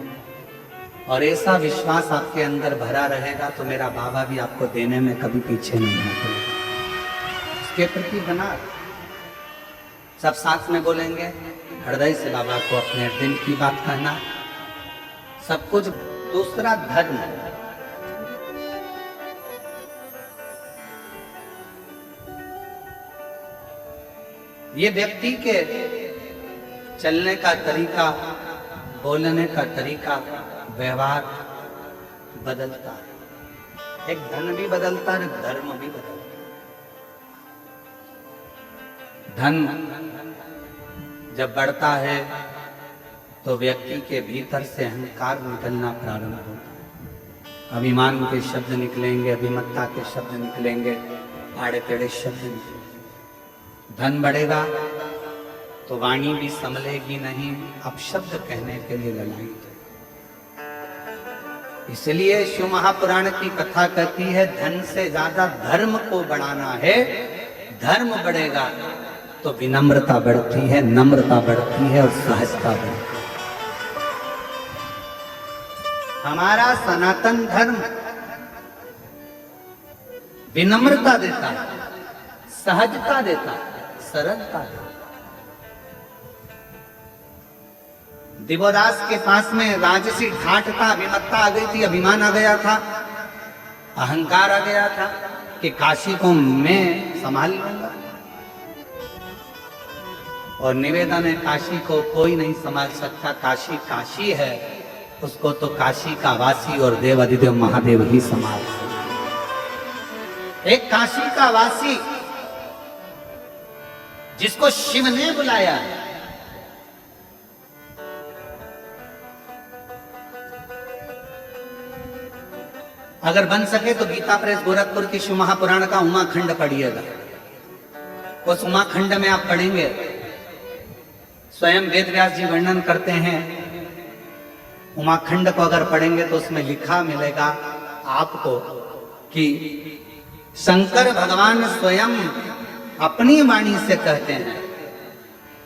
[SPEAKER 1] और ऐसा विश्वास आपके अंदर भरा रहेगा तो मेरा बाबा भी आपको देने में कभी पीछे नहीं हटेगा। इसके प्रति बना सब साथ में बोलेंगे, हृदय से बाबा को अपने दिल की बात कहना। सब कुछ दूसरा धर्म, ये व्यक्ति के चलने का तरीका, बोलने का तरीका, व्यवहार बदलता है। एक धन भी बदलता है, एक धर्म भी बदलता है। धन जब बढ़ता है तो व्यक्ति के भीतर से अहंकार निकलना प्रारंभ होता है। अभिमान के शब्द निकलेंगे, अभिमत्ता के शब्द निकलेंगे, आड़े टेढ़े शब्द निकलेंगे। धन बढ़ेगा तो वाणी भी संभलेगी नहीं, अपशब्द कहने के लिए ललाई। इसलिए शिव महापुराण की कथा कहती है धन से ज्यादा धर्म को बढ़ाना है। धर्म बढ़ेगा तो विनम्रता बढ़ती है, नम्रता बढ़ती है और सहजता बढ़ती है। हमारा सनातन धर्म विनम्रता देता है, सहजता देता है, सरलता देता है। दिवोदास के पास में राजसी ठाठ था, अभिमत्ता आ गई थी, अभिमान आ गया था, अहंकार आ गया था कि काशी को मैं संभाल लूंगा। और निवेदन है काशी को कोई नहीं संभाल सकता, काशी काशी है, उसको तो काशी का वासी और देव अधिदेव महादेव ही संभाल सकते। एक काशी का वासी जिसको शिव ने बुलाया, अगर बन सके तो गीता प्रेस गोरखपुर की शिव महापुराण का उमाखंड पढ़िएगा। उस उमाखंड में आप पढ़ेंगे, स्वयं वेद व्यास जी वर्णन करते हैं। उमाखंड को अगर पढ़ेंगे तो उसमें लिखा मिलेगा आपको कि शंकर भगवान स्वयं अपनी वाणी से कहते हैं,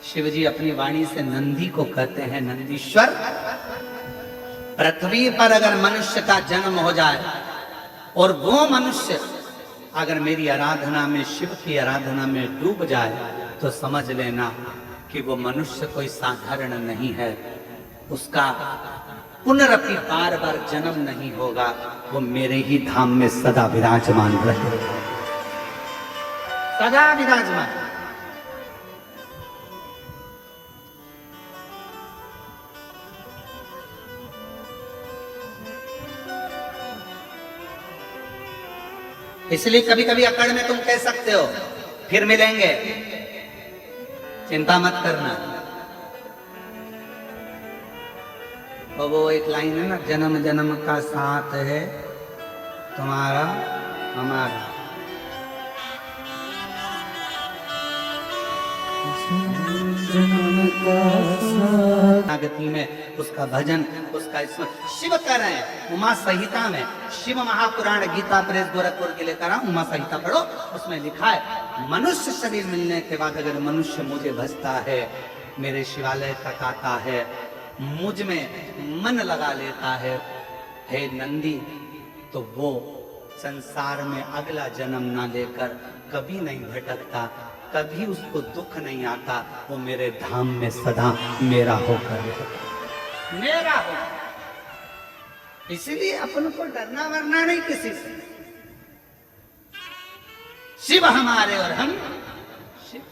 [SPEAKER 1] शिव जी अपनी वाणी से नंदी को कहते हैं, नंदीश्वर। पृथ्वी पर अगर मनुष्य का जन्म हो जाए और वो मनुष्य अगर मेरी आराधना में, शिव की आराधना में डूब जाए तो समझ लेना कि वो मनुष्य कोई साधारण नहीं है, उसका पुनरपि बार बार जन्म नहीं होगा, वो मेरे ही धाम में सदा विराजमान रहे, सदा विराजमान। इसलिए कभी कभी अकड़ में तुम कह सकते हो फिर मिलेंगे, चिंता मत करना। और वो एक लाइन है ना, जन्म जन्म का साथ है तुम्हारा हमारा। गति में उसका भजन, उसका शिव कर रहे हैं। उमा संहिता में, शिव महापुराण गीता प्रेस गोरखपुर के लेकर आऊं, उमा संहिता पढ़ो, उसमें लिखा है मनुष्य शरीर मिलने के बाद अगर मनुष्य मुझे भजता है, मेरे शिवालय तक आता है, मुझ में मन लगा लेता है, हे नंदी, तो वो संसार में अगला जन्म ना लेकर कभी नहीं भटकता, कभी उसको दुख नहीं आता, वो मेरे धाम में सदा मेरा होकर मेरा हो। इसीलिए अपन को डरना वरना नहीं किसी से। शिव हमारे और हम शिव।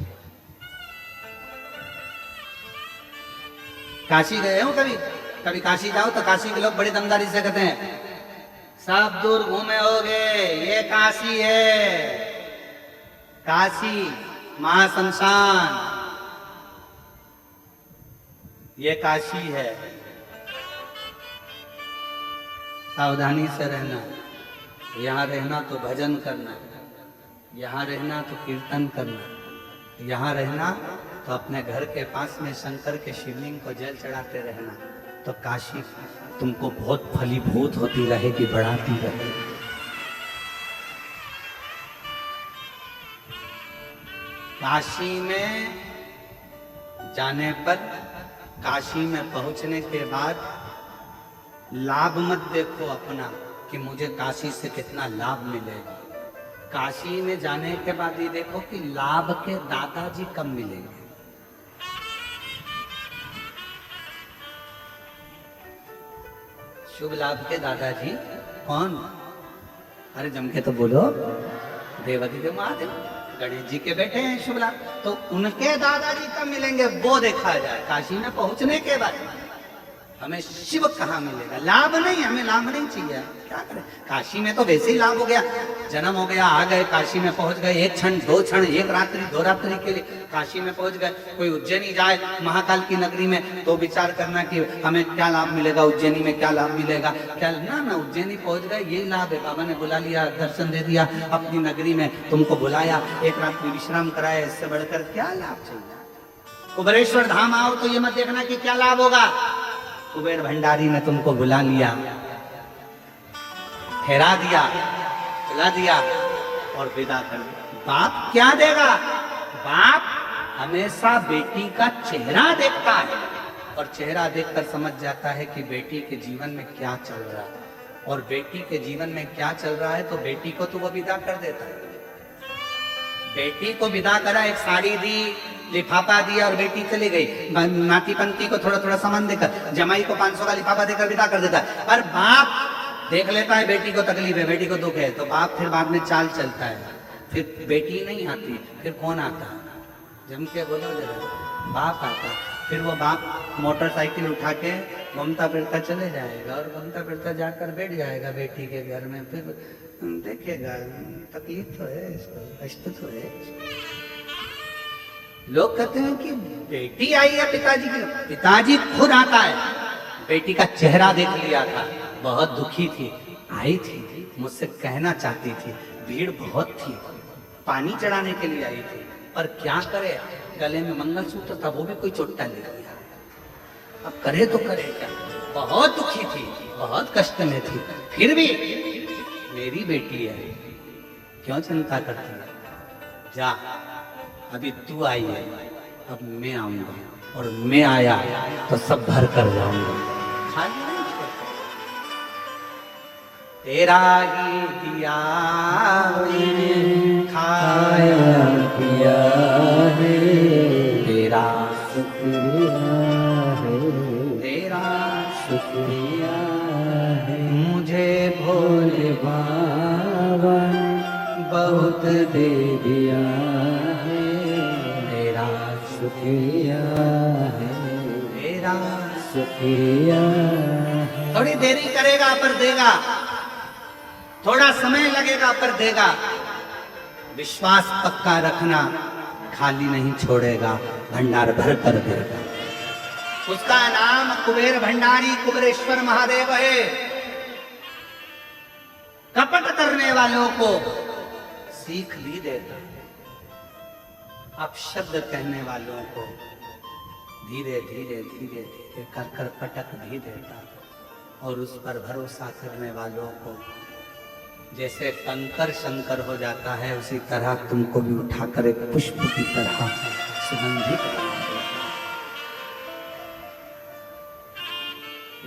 [SPEAKER 1] काशी गए हो कभी? कभी काशी जाओ तो काशी के लोग बड़ी दमदारी से कहते हैं सब दूर घूमे होगे, ये काशी है, काशी महाशमशान, ये काशी है। सावधानी से रहना, यहाँ रहना तो भजन करना, यहाँ रहना तो कीर्तन करना, यहाँ रहना तो अपने घर के पास में शंकर के शिवलिंग को जल चढ़ाते रहना, तो काशी तुमको बहुत फलीभूत होती रहेगी, बढ़ाती रहेगी। काशी में जाने पर, काशी में पहुंचने के बाद लाभ मत देखो अपना कि मुझे काशी से कितना लाभ मिलेगा। काशी में जाने के बाद ये देखो कि लाभ के दादाजी कब मिलेंगे। शुभ लाभ के दादाजी कौन? अरे जम के तो बोलो, देवाधिदेव महादेव, गणेश जी के बेटे हैं शुभ लाभ। तो उनके दादाजी कब मिलेंगे वो देखा जाए। काशी में पहुंचने के बाद हमें शिव कहाँ मिलेगा? लाभ नहीं, हमें लाभ नहीं चाहिए। क्या करें? काशी में तो वैसे ही लाभ हो गया, जन्म हो गया, आ गए, काशी में पहुंच गए, एक क्षण दो क्षण, एक रात्रि दो रात्रि के लिए काशी में पहुंच गए। कोई उज्जैनी जाए महाकाल की नगरी में तो विचार करना कि हमें क्या लाभ मिलेगा, उज्जैनी में क्या लाभ मिलेगा, क्या ना उज्जैनी पहुंच गए यही लाभ है। बाबा ने बुला लिया, दर्शन दे दिया, अपनी नगरी में तुमको बुलाया, एक रात्रि विश्राम कराया, इससे बढ़कर क्या लाभ चाहिए? कुबेरेश्वर धाम आओ तो ये मत देखना कि क्या लाभ होगा। कुबेर भंडारी ने तुमको बुला लिया, ठहरा दिया, बुला दिया और विदा कर दिया। बाप क्या देगा? बाप हमेशा बेटी का चेहरा देखता है और चेहरा देखकर समझ जाता है कि बेटी के जीवन में क्या चल रहा है, और बेटी के जीवन में क्या चल रहा है तो बेटी को तो वो विदा कर देता है। बेटी को विदा करा, एक साड़ी दी, लिफाफा दिया और बेटी चली गई। नाती पंती को थोड़ा थोड़ा सामान देकर, जमाई को 500 का लिफाफा देकर विदा कर देता है। पर बाप देख लेता है बेटी को तकलीफ है, बेटी को दुख है, तो बाप फिर बाद में चाल चलता है। फिर बेटी नहीं आती, फिर कौन आता है? जम के बोलो जरा, बाप आता। फिर वो बाप मोटरसाइकिल उठा के घूमता फिरता चले जाएगा और घूमता फिरता जाकर बैठ जाएगा बेटी के घर में। फिर देखेगा तकलीफ तो है इसको, कष्ट तो है। लोग कहते हैं कि बेटी आई है पिताजी की, पिताजी खुद आता है। बेटी का चेहरा देख लिया था, बहुत दुखी थी, आई थी, मुझसे कहना चाहती थी, भीड़ बहुत थी, पानी चढ़ाने के लिए आई थी, पर क्या करे, गले में मंगलसूत्र था वो भी कोई चोटा ले लिया, अब करे तो करे क्या। बहुत दुखी थी, बहुत कष्ट में थी, फिर भी मेरी बेटी है, क्यों चिंता करती है? जा, अभी तू आई है, अब मैं आऊंगा, और मैं आया तो सब भर कर जाऊंगा, खाली नहीं छोड़ूंगा। तेरा ही दिया खाया पिया है, तेरा शुक्रिया है, तेरा शुक्रिया है, मुझे भोले बाबा बहुत दे दिया है, तेरा शुक्रिया है, तेरा शुक्रिया है। थोड़ी देरी करेगा पर देगा, थोड़ा समय लगेगा पर देगा। विश्वास पक्का रखना, खाली नहीं छोड़ेगा, भंडार भर कर देगा। उसका नाम कुबेर भंडारी कुबेरेश्वर महादेव है। कपट करने वालों को सीख भी देता, अपशब्द कहने वालों को धीरे धीरे धीरे धीरे कर कर पटक भी देता, और उस पर भरोसा करने वालों को जैसे कंकर शंकर हो जाता है, उसी तरह तुमको भी उठाकर एक पुष्प की तरह सुगंधित बना देता।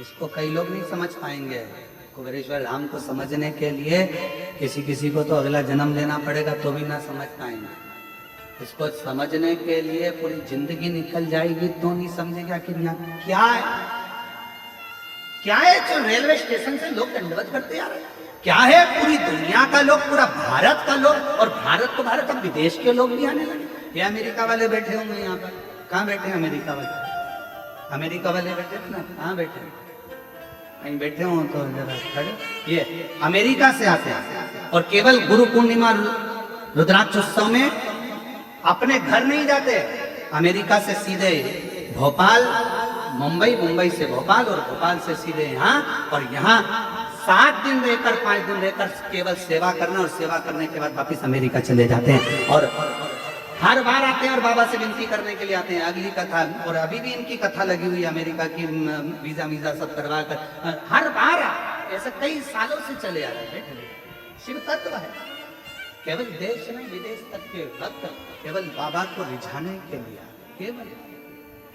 [SPEAKER 1] इसको कई लोग नहीं समझ पाएंगे। कुबेरेश्वर धाम को समझने के लिए किसी किसी को तो अगला जन्म लेना पड़ेगा तो भी ना समझ पाएंगे। इसको समझने के लिए पूरी जिंदगी निकल जाएगी तो नहीं समझेगा कि क्या है, क्या है जो रेलवे स्टेशन से लोग दंडवत करते आ रहे हैं, क्या है पूरी दुनिया का लोग, पूरा भारत का लोग, और भारत तो भारत, अब विदेश के लोग भी आने लगे। ये अमेरिका वाले बैठे होंगे यहाँ पर, कहाँ बैठे हैं अमेरिका वाले? अमेरिका वाले बैठे थे ना, कहाँ बैठे? कहीं बैठे हो तो जरा खड़े। ये अमेरिका से आते हैं और केवल गुरु पूर्णिमा रुद्राक्षोत्सव में अपने घर नहीं जाते, अमेरिका से सीधे भोपाल, मुंबई, मुंबई से भोपाल और भोपाल से सीधे यहाँ, और यहाँ 7 दिन रहकर 5 दिन रहकर केवल सेवा करना, और सेवा करने के बाद वापिस अमेरिका चले जाते हैं। और हर बार आते हैं और बाबा से विनती करने के लिए आते हैं, अगली कथा, और अभी भी इनकी कथा लगी हुई है अमेरिका की, वीजा वीजा सब करवा कर हर बार ऐसे कई सालों से चले आ रहे हैं। शिव तत्व है, केवल देश में विदेश तक के भक्त केवल बाबा को रिझाने के लिए, केवल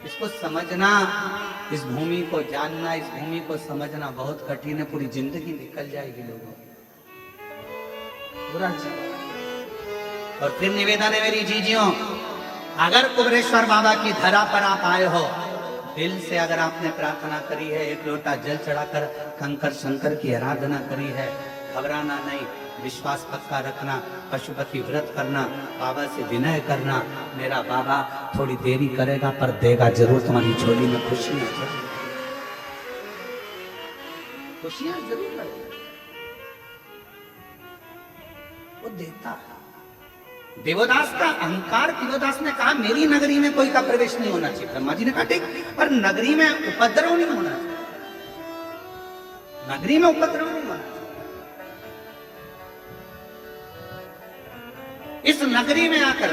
[SPEAKER 1] इसको समझना, इस भूमि को जानना, इस भूमि को समझना बहुत कठिन है। पूरी जिंदगी निकल जाएगी लोगों पूरा। और फिर निवेदन है मेरी जीजियों, अगर कुबेरेश्वर बाबा की धरा पर आप आए हो, दिल से अगर आपने प्रार्थना करी है, एक लोटा जल चढ़ाकर कंकर शंकर की आराधना करी है, घबराना नहीं, विश्वास पक्का रखना, पशुपति व्रत करना, बाबा से विनय करना। मेरा बाबा थोड़ी देरी करेगा पर देगा जरूर, तुम्हारी झोली में खुशियां जरूर, खुशियां जरूर लगेगा, वो देता है। देवदास का अहंकार, देवदास ने कहा मेरी नगरी में कोई का प्रवेश नहीं होना चाहिए। ब्रह्मा जी ने कहा ठीक, पर नगरी में उपद्रव नहीं होना चाहिए, नगरी में उपद्रव नहीं होना चाहिए। इस नगरी में आकर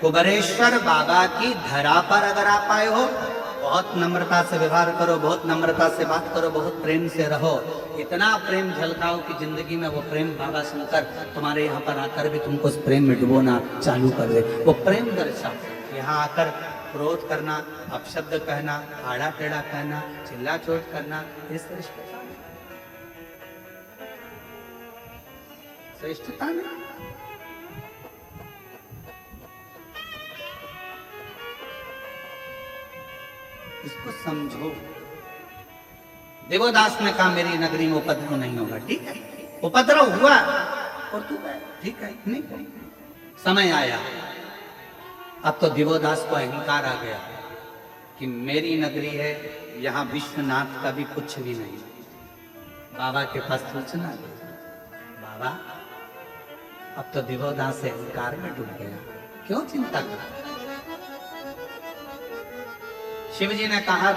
[SPEAKER 1] कुबेरेश्वर बाबा की धरा पर अगर आप आए हो, बहुत नम्रता से व्यवहार करो, बहुत नम्रता से बात करो, बहुत प्रेम से रहो, इतना प्रेम झलकाओ कि जिंदगी में वो प्रेम बाबा शंकर तुम्हारे यहाँ पर आकर भी तुमको उस प्रेम में डुबोना चालू कर दे। वो प्रेम दर्शाओ। यहाँ आकर क्रोध करना, अपशब्द कहना, आड़ा टेढ़ा कहना, चिल्ला चोट करना, ये श्रेष्ठता नहीं, श्रेष्ठता नहीं। इसको समझो। देवदास ने कहा मेरी नगरी में उपद्रव नहीं होगा, ठीक है, उपद्रव हुआ और तू गया, ठीक है, नहीं समय आया। अब तो देवदास को अहंकार आ गया कि मेरी नगरी है, यहां विश्वनाथ का भी कुछ भी नहीं। बाबा के पास सूचना गई, बाबा अब तो देवदास अहंकार में डूब गया, क्यों चिंता कर। शिव जी ने कहा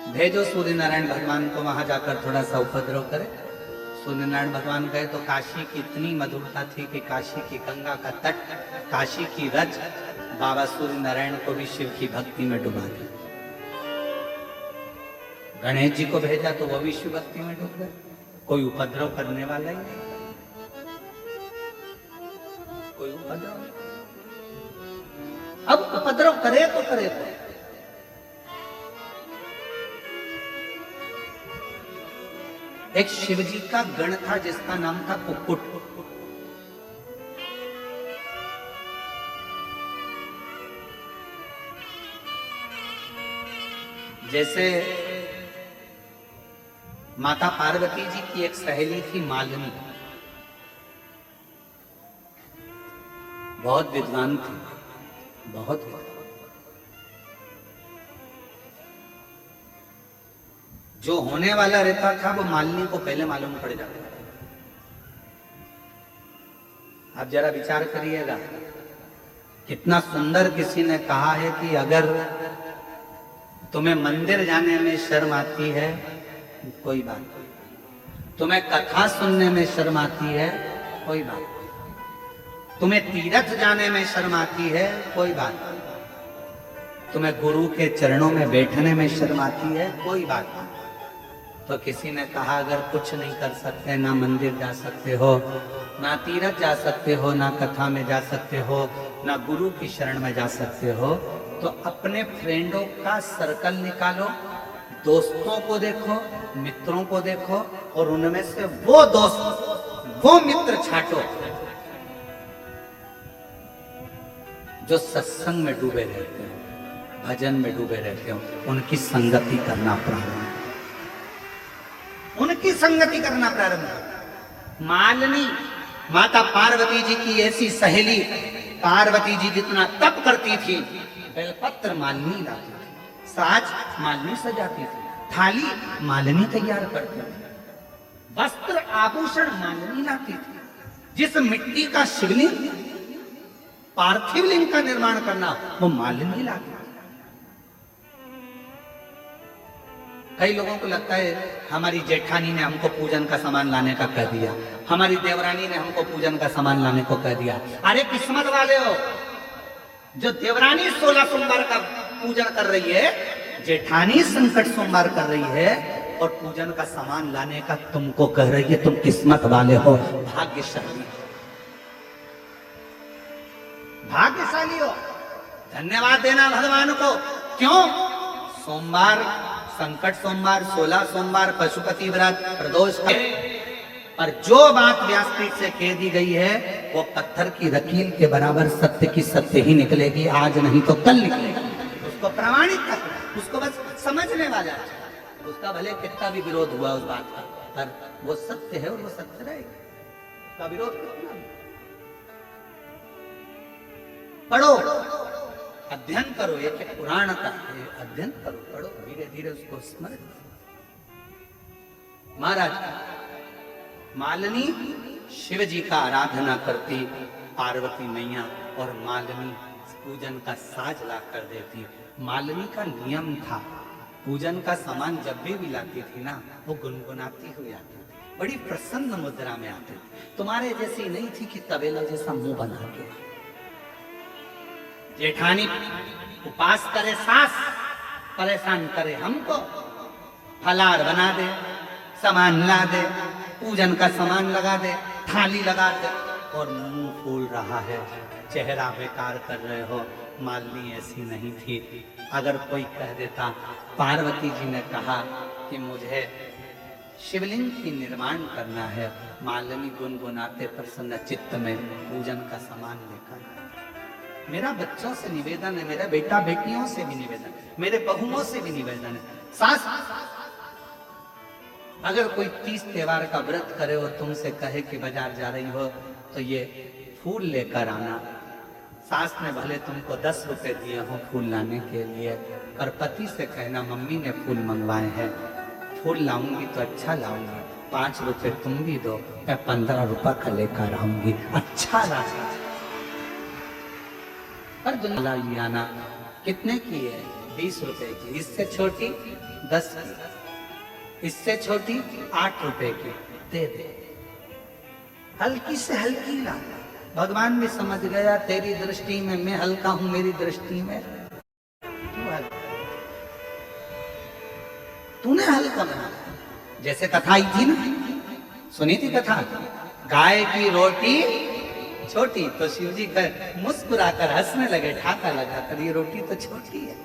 [SPEAKER 1] भेजो सूर्य नारायण भगवान को, वहां जाकर थोड़ा सा उपद्रव करे। सूर्य नारायण भगवान गए तो काशी की इतनी मधुरता थी कि काशी की गंगा का तट, काशी की रज बाबा सूर्य नारायण को भी शिव की भक्ति में डुबा दी। गणेश जी को भेजा तो वो भी शिव भक्ति में डूब गए। कोई उपद्रव करने वाला ही नहीं, कोई उपद्रव नहीं। अब उपद्रव करे तो करे तो एक शिवजी का गण था जिसका नाम था कुक्कुट। जैसे माता पार्वती जी की एक सहेली थी मालिनी, बहुत विद्वान थी, बहुत विद्वान। जो होने वाला रहता था वो मालिनी को पहले मालूम पड़ जाता था। आप जरा विचार करिएगा, कितना सुंदर किसी ने कहा है कि अगर तुम्हें मंदिर जाने में शर्म आती है कोई बात नहीं, तुम्हें कथा सुनने में शर्म आती है कोई बात नहीं, तुम्हें तीर्थ जाने में शर्म आती है कोई बात नहीं, तुम्हें गुरु के चरणों में बैठने में शर्म आती है कोई बात नहीं। तो किसी ने कहा अगर कुछ नहीं कर सकते, ना मंदिर जा सकते हो, ना तीर्थ जा सकते हो, ना कथा में जा सकते हो, ना गुरु की शरण में जा सकते हो, तो अपने फ्रेंडों का सर्कल निकालो, दोस्तों को देखो, मित्रों को देखो और उनमें से वो दोस्त, वो मित्र छांटो जो सत्संग में डूबे रहते हो, भजन में डूबे रहते हो, उनकी संगति करना प्रारंभ, उनकी संगति करना प्रारंभ करो। मालिनी माता पार्वती जी की ऐसी सहेली, पार्वती जी जितना तप करती थी, बेलपत्र मालिनी लाती थी, साज मालिनी सजाती थी, थाली मालिनी तैयार करती थी, वस्त्र आभूषण मालिनी लाती थी। जिस मिट्टी का शिवलिंग, पार्थिव लिंग का निर्माण करना, वो मालिनी लाती थी। कई लोगों को लगता है हमारी जेठानी ने हमको पूजन का सामान लाने का कह दिया, हमारी देवरानी ने हमको पूजन का सामान लाने को कह दिया। अरे किस्मत वाले हो, जो देवरानी 16 सोमवार का पूजन कर रही है, जेठानी संकट सोमवार कर रही है और पूजन का सामान लाने का तुमको कह रही है, तुम किस्मत वाले हो, भाग्यशाली, भाग्यशाली हो। धन्यवाद देना भगवान को। क्यों? सोमवार, संकट सोमवार, 16 सोमवार, पशुपति व्रत, प्रदोष, पर जो बात व्यासपीठ से कह दी गई है वो पत्थर की लकीर के बराबर सत्य की सत्य ही निकलेगी, आज नहीं तो कल निकलेगी। उसको प्रमाणित करना, उसको बस समझने वाला, उसका भले कितना भी विरोध हुआ उस बात का, पर वो सत्य है और वो सत्य रहेगा। का विरोध करना। पढ़ो, अध्ययन करो, एक पुराण का अध्ययन करो, पढ़ो, धीरे धीरे उसको स्मरण करो। महाराज मालिनी शिव जी का आराधना करती, पार्वती मैया, और मालिनी पूजन का साज ला कर देती। मालिनी का नियम था, पूजन का सामान जब भी लाती थी ना, वो गुनगुनाती हुई आती थी, बड़ी प्रसन्न मुद्रा में आती थी। तुम्हारे जैसी नहीं थी कि तबेला जैसा मुंह बना के। जेठानी उपास करे सास, परेशान करे हमको, फलार बना दे, सामान ला दे, पूजन का सामान लगा दे, थाली लगा दे, और मुंह फूल रहा है, चेहरा बेकार कर रहे हो। मालिनी ऐसी नहीं थी। अगर कोई कह देता, पार्वती जी ने कहा कि मुझे शिवलिंग की निर्माण करना है, मालिनी गुनगुनाते प्रसन्न चित्त में पूजन का सामान लेकर। मेरा बच्चों से निवेदन है, मेरे बेटा बेटियों से भी निवेदन, मेरे बहुओं से भी निवेदन है। सास अगर कोई 30 त्योहार का व्रत करे और तुमसे कहे कि बाजार जा रही हो तो ये फूल लेकर आना, सास ने भले तुमको 10 रुपए दिए हो फूल लाने के लिए, पर पति से कहना मम्मी ने फूल मंगवाए हैं, फूल लाऊंगी तो अच्छा लाऊंगी, 5 रुपए तुम भी दो, मैं 15 रुपए का लेकर आऊंगी, अच्छा लाऊंगी। पर दुनिया लियाना कितने की है? 20 रुपए की, इससे छोटी 10 की, इससे छोटी 8 रुपए की, दे दे। हल्की से हल्की ला। भगवान भी समझ गया तेरी दृष्टि में मैं हल्का हूं, मेरी दृष्टि में तूने हल्का बना। जैसे कथा आई थी ना, सुनी थी कथा, गाय की रोटी छोटी, तो शिव जी कर मुस्कुराकर हंसने लगे, ठाका लगाकर, ये रोटी तो छोटी है,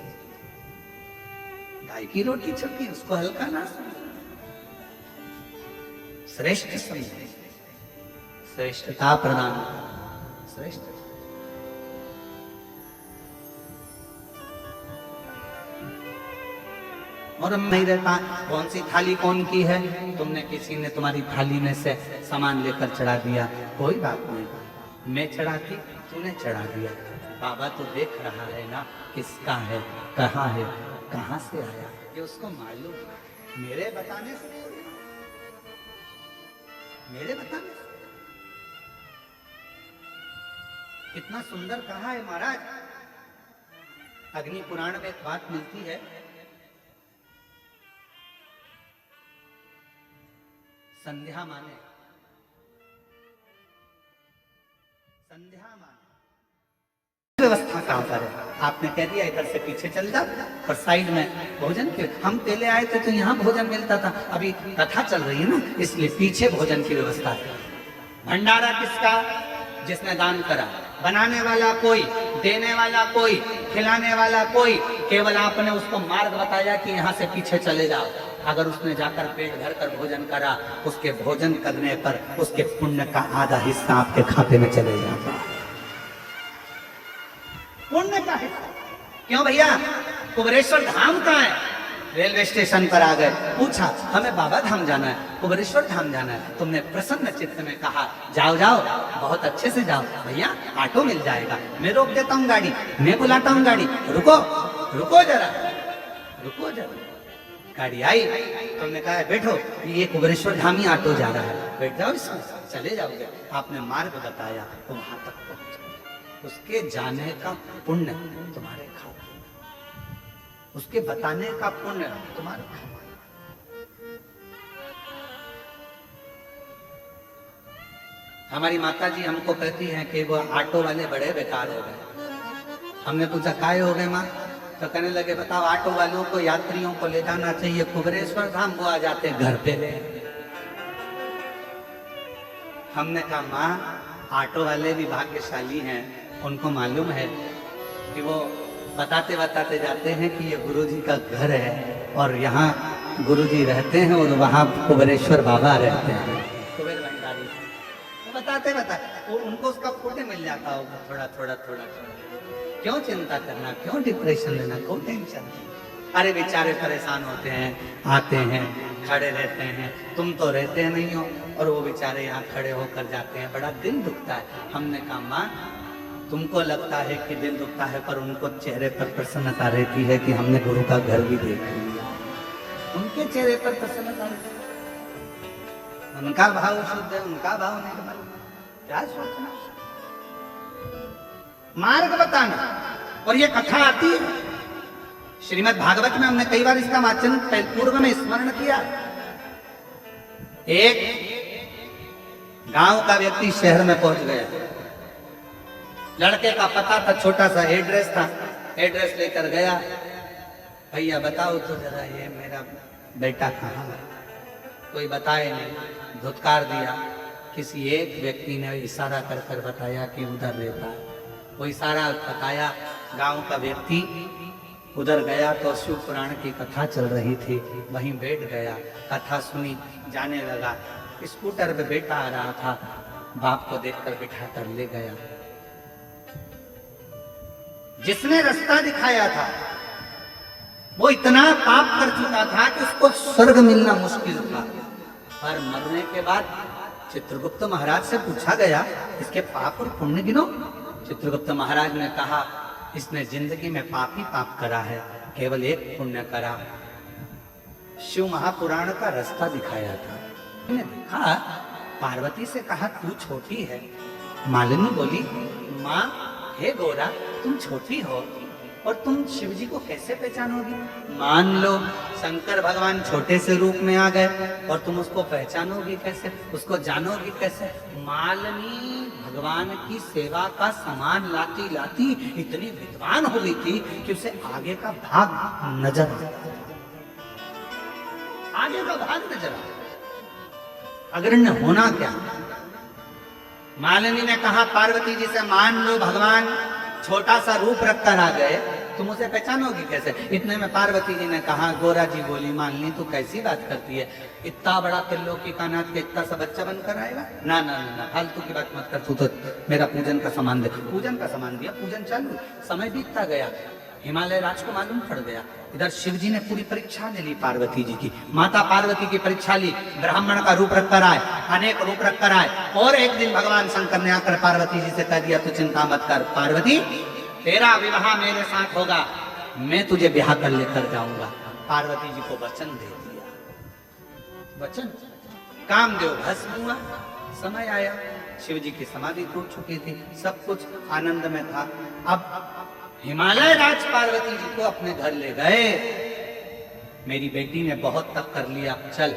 [SPEAKER 1] गाय की रोटी छोटी, उसको हल्का ना समझो, श्रेष्ठ समझे, श्रेष्ठता प्रदान, श्रेष्ठ। और हम नहीं रहता कौन सी थाली कौन की है, तुमने किसी ने तुम्हारी थाली में से सामान लेकर चढ़ा दिया, कोई बात नहीं, मैं चढ़ाती, तूने चढ़ा दिया, बाबा तो देख रहा है ना किसका है, कहाँ है, कहाँ से आया, ये उसको मालूम है। मेरे बताने से, मेरे बताने से। कितना सुंदर कहा है महाराज। अग्नि पुराण में एक बात मिलती है, संध्या माने, संध्या माने व्यवस्था कहाँ पर है? आपने कह दिया इधर से पीछे चल जा, और साइड में भोजन के, हम पहले आए थे तो यहाँ भोजन मिलता था, अभी कथा चल रही है ना, इसलिए पीछे भोजन की व्यवस्था है। भंडारा किसका? जिसने दान करा, बनाने वाला कोई, देने वाला कोई, खिलाने वाला कोई, केवल आपने उसको मार्ग बताया कि यहाँ से पीछे चले जाओ। अगर उसने जाकर पेट भर कर भोजन करा, उसके भोजन करने पर उसके पुण्य का आधा हिस्सा आपके खाते में चले जाता, पुण्य का हिस्सा। क्यों भैया, कुबेरेश्वर धाम कहाँ है? रेलवे स्टेशन पर आ गए, पूछा हमें बाबा धाम जाना है, कुबेरेश्वर धाम जाना है, तुमने प्रसन्न चित्त में कहा जाओ जाओ, बहुत अच्छे से जाओ, भैया ऑटो मिल जाएगा, मैं रोक देता हूँ गाड़ी, मैं बुलाता हूँ गाड़ी, रुको रुको जरा, रुको जरा। गाड़ी आई, तुमने कहा बैठो, ये कुबेरेश्वर धाम ही ऑटो जा रहा है, बैठ जाओ इसमें, चले जाओगे। आपने मार्ग बताया तो वहां तक पहुंचे, उसके जाने का पुण्य तुम्हारे खाते, उसके बताने का पुण्य तुम्हारे खाते। हमारी माता जी हमको कहती हैं कि वो ऑटो वाले बड़े बेकार हो गए। हमने पूछा काहे हो गए माँ? तो कहने लगे बताओ, ऑटो वालों को यात्रियों को ले जाना चाहिए कुबेरेश्वर धाम, वो आ जाते घर पे ले। हमने कहा माँ, ऑटो वाले भी भाग्यशाली हैं, उनको मालूम है कि वो बताते बताते जाते हैं कि ये गुरुजी का घर है और यहाँ गुरुजी रहते हैं और वहाँ कुबेरेश्वर बाबा रहते हैं, कुबेर भंडारी। वो बताते बताते उनको उसका फोटो मिल जाता होगा, थोड़ा थोड़ा थोड़ा थोड़ा। क्यों चिंता करना, क्यों डिप्रेशन लेना, क्यों टेंशन? अरे बेचारे परेशान होते हैं, आते हैं, खड़े रहते हैं, तुम तो रहते नहीं हो, और वो बेचारे यहाँ खड़े होकर जाते हैं, बड़ा दिल दुखता है। हमने कहा माँ, तुमको लगता है कि दिल दुखता है, पर उनको चेहरे पर प्रसन्नता रहती है कि हमने गुरु का घर भी देख लिया। उनके चेहरे पर प्रसन्नता रहती है, उनका भाव शुद्ध है, उनका भाव निर्मल। क्या सोचना, मार्ग बताना। और ये कथा आती है श्रीमद् भागवत में, हमने कई बार इसका वाचन पूर्व में स्मरण किया। एक गांव का व्यक्ति शहर में पहुंच गया, लड़के का पता था, छोटा सा एड्रेस था, एड्रेस लेकर गया। भैया बताओ तो जरा ये मेरा बेटा कहाँ है? कोई बताए नहीं, धुतकार दिया। किसी एक व्यक्ति ने इशारा कर कर बताया कि उधर रहता है। वो इशारा बताया, गांव का व्यक्ति उधर गया तो शिव पुराण की कथा चल रही थी, वहीं बैठ गया, कथा सुनी, जाने लगा। स्कूटर पे बेटा आ रहा था, बाप को देखकर बिठा कर ले गया। जिसने रास्ता दिखाया था वो इतना पाप कर चुका था कि उसको स्वर्ग मिलना मुश्किल था। पर मरने के बाद चित्रगुप्त महाराज से पूछा गया, इसके पाप और पुण्य गिनो। चित्रगुप्त महाराज ने कहा, इसने जिंदगी में पाप ही पाप करा है, केवल एक पुण्य करा, शिव महापुराण का रास्ता दिखाया था। मैंने देखा, पार्वती से कहा तू छोटी है। मालिनी बोली, माँ हे गोरा, तुम छोटी हो और तुम शिव जी को कैसे पहचानोगी? मान लो शंकर भगवान छोटे से रूप में आ गए और तुम उसको पहचानोगी कैसे, उसको जानोगी कैसे? मालिनी भगवान की सेवा का सामान लाती लाती इतनी विद्वान हो गई थी कि उसे आगे का भाग नजर आता, आगे का भाग नजर आता। अग्रण्य होना क्या? मालिनी ने कहा पार्वती जी से, मान लो भगवान छोटा सा रूप रखकर आ गए, तुम उसे पहचानोगी कैसे? इतने में पार्वती जी ने कहा, गोरा जी बोली, मालिनी तू कैसी बात करती है, इतना बड़ा त्रिलोकी का नाथ के इतना सा बच्चा बनकर आएगा? ना ना ना ना, फालतू की बात मत कर, तू तो मेरा पूजन का सामान दे। पूजन का सामान दिया, पूजन चालू, समय बीतता गया, हिमालय राज को मालूम पड़ गया। इधर शिव जी ने पूरी परीक्षा ले ली पार्वती जी की, माता पार्वती की परीक्षा ली, ब्राह्मण का रूप रखकर आए, अनेक रूप रखकर आए। और एक दिन भगवान शंकर ने आकर पार्वती जी से कह दिया, तू चिंता मत कर पार्वती, तेरा विवाह मेरे साथ होगा, मैं तुझे ब्याह कर लेकर जाऊंगा। पार्वती जी को वचन दे दिया, वचन। कामदेव भस्म हुआ, समय आया, शिव जी की समाधि टूट चुकी थी, सब कुछ आनंद में था। अब हिमालय राज पार्वती जी को अपने घर ले गए। मेरी बेटी ने बहुत तप कर लिया, चल,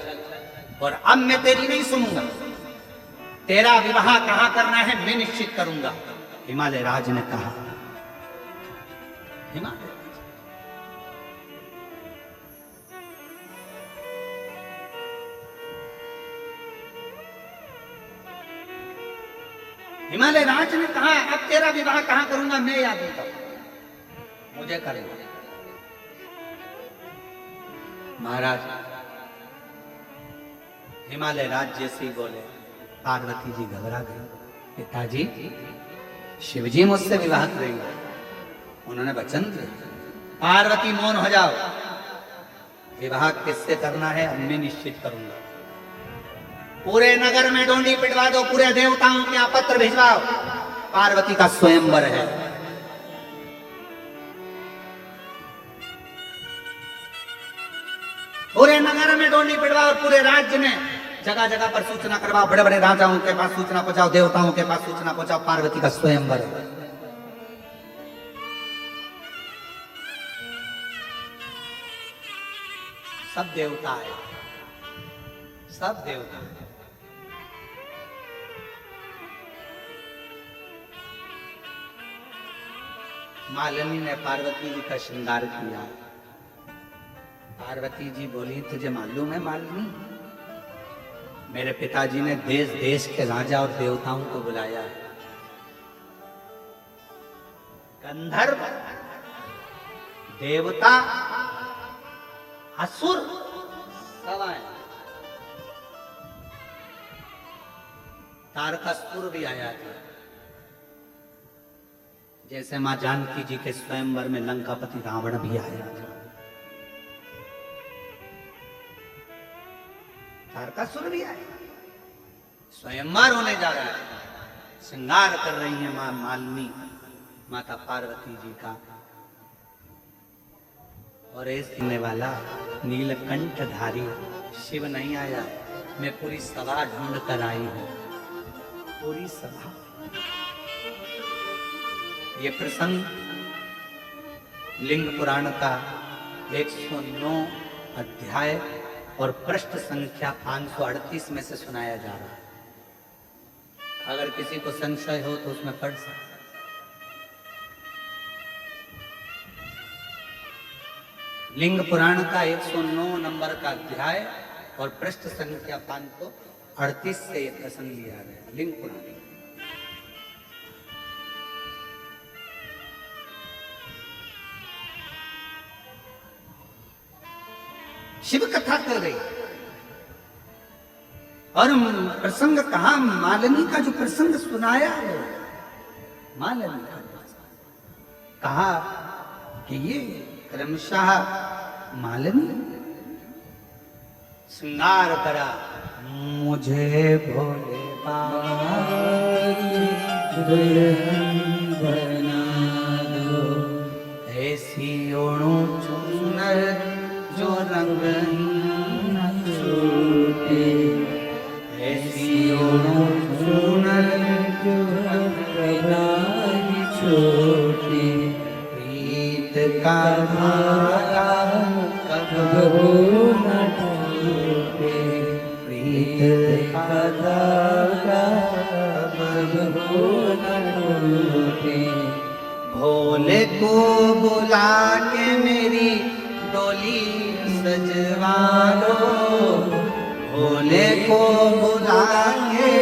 [SPEAKER 1] और अब मैं तेरी नहीं सुनूंगा, तेरा विवाह कहां करना है मैं निश्चित करूंगा। हिमालय राज ने कहा, हिमालय हिमालय राज ने कहा, अब तेरा विवाह कहां करूंगा मैं याद नहीं करूंगा, मुझे करेगा। महाराज हिमालय राज जैसे ही बोले, पार्वती जी घबरा गई। पिताजी, शिव जी मुझसे विवाह करेंगे, उन्होंने वचन दिया। पार्वती मौन हो जाओ, विवाह किससे करना है अब मैं निश्चित करूंगा। पूरे नगर में डोंडी पिटवा दो, पूरे देवताओं के यहाँ पत्र भिजवाओ, पार्वती का स्वयंवर है। पूरे नगर में डोंडी पिटवाओ, पूरे राज्य में जगह जगह पर सूचना करवाओ, बड़े बड़े राजाओं के पास सूचना पहुंचाओ, देवताओं के पास सूचना पहुंचाओ, पार्वती का स्वयंवर है। सब देवता है, सब देवता है। मालिनी ने पार्वती जी का श्रृंगार किया। पार्वती जी बोली, तुझे मालूम है मालिनी, मेरे पिताजी ने देश देश के राजा और देवताओं को बुलाया है, गंधर्व, देवता, असुर सब आए, तारकासुर भी आया था। जैसे मां जानकी जी के स्वयंवर में लंकापति रावण भी आया था। तारका सुर भी आए, स्वयंवर होने जा रहा है, श्रृंगार कर रही है मां मालिनी, माता पार्वती जी का। और ऐसे वाला नीलकंठधारी शिव नहीं आया, मैं पूरी सभा ढूंढ कर आई हूं, पूरी सभा। ये प्रसंग लिंग पुराण का 109 अध्याय और पृष्ठ संख्या 538 में से सुनाया जा रहा है। अगर किसी को संशय हो तो उसमें पढ़ सकते। लिंग पुराण का 109 नंबर का अध्याय और पृष्ठ संख्या 538 से यह प्रसंग लिया गया। लिंग पुराण शिव कथा कर रही और प्रसंग कहा, मालिनी का जो प्रसंग सुनाया है, मालिनी का कहा कि ये क्रमशः मालिनी श्रृंगार करा, मुझे भोले बाबा बना दो, ऐसी ओणु चुनर जो रंग न छूटे, ऐसी ओणु चुनर जो रंग न छूटे, प्रीत का धागा कभी न टूटे, प्रीत का धागा कभी न टूटे। भोले को बुला के मेरी डोली सजवा लो, भोले को बुला के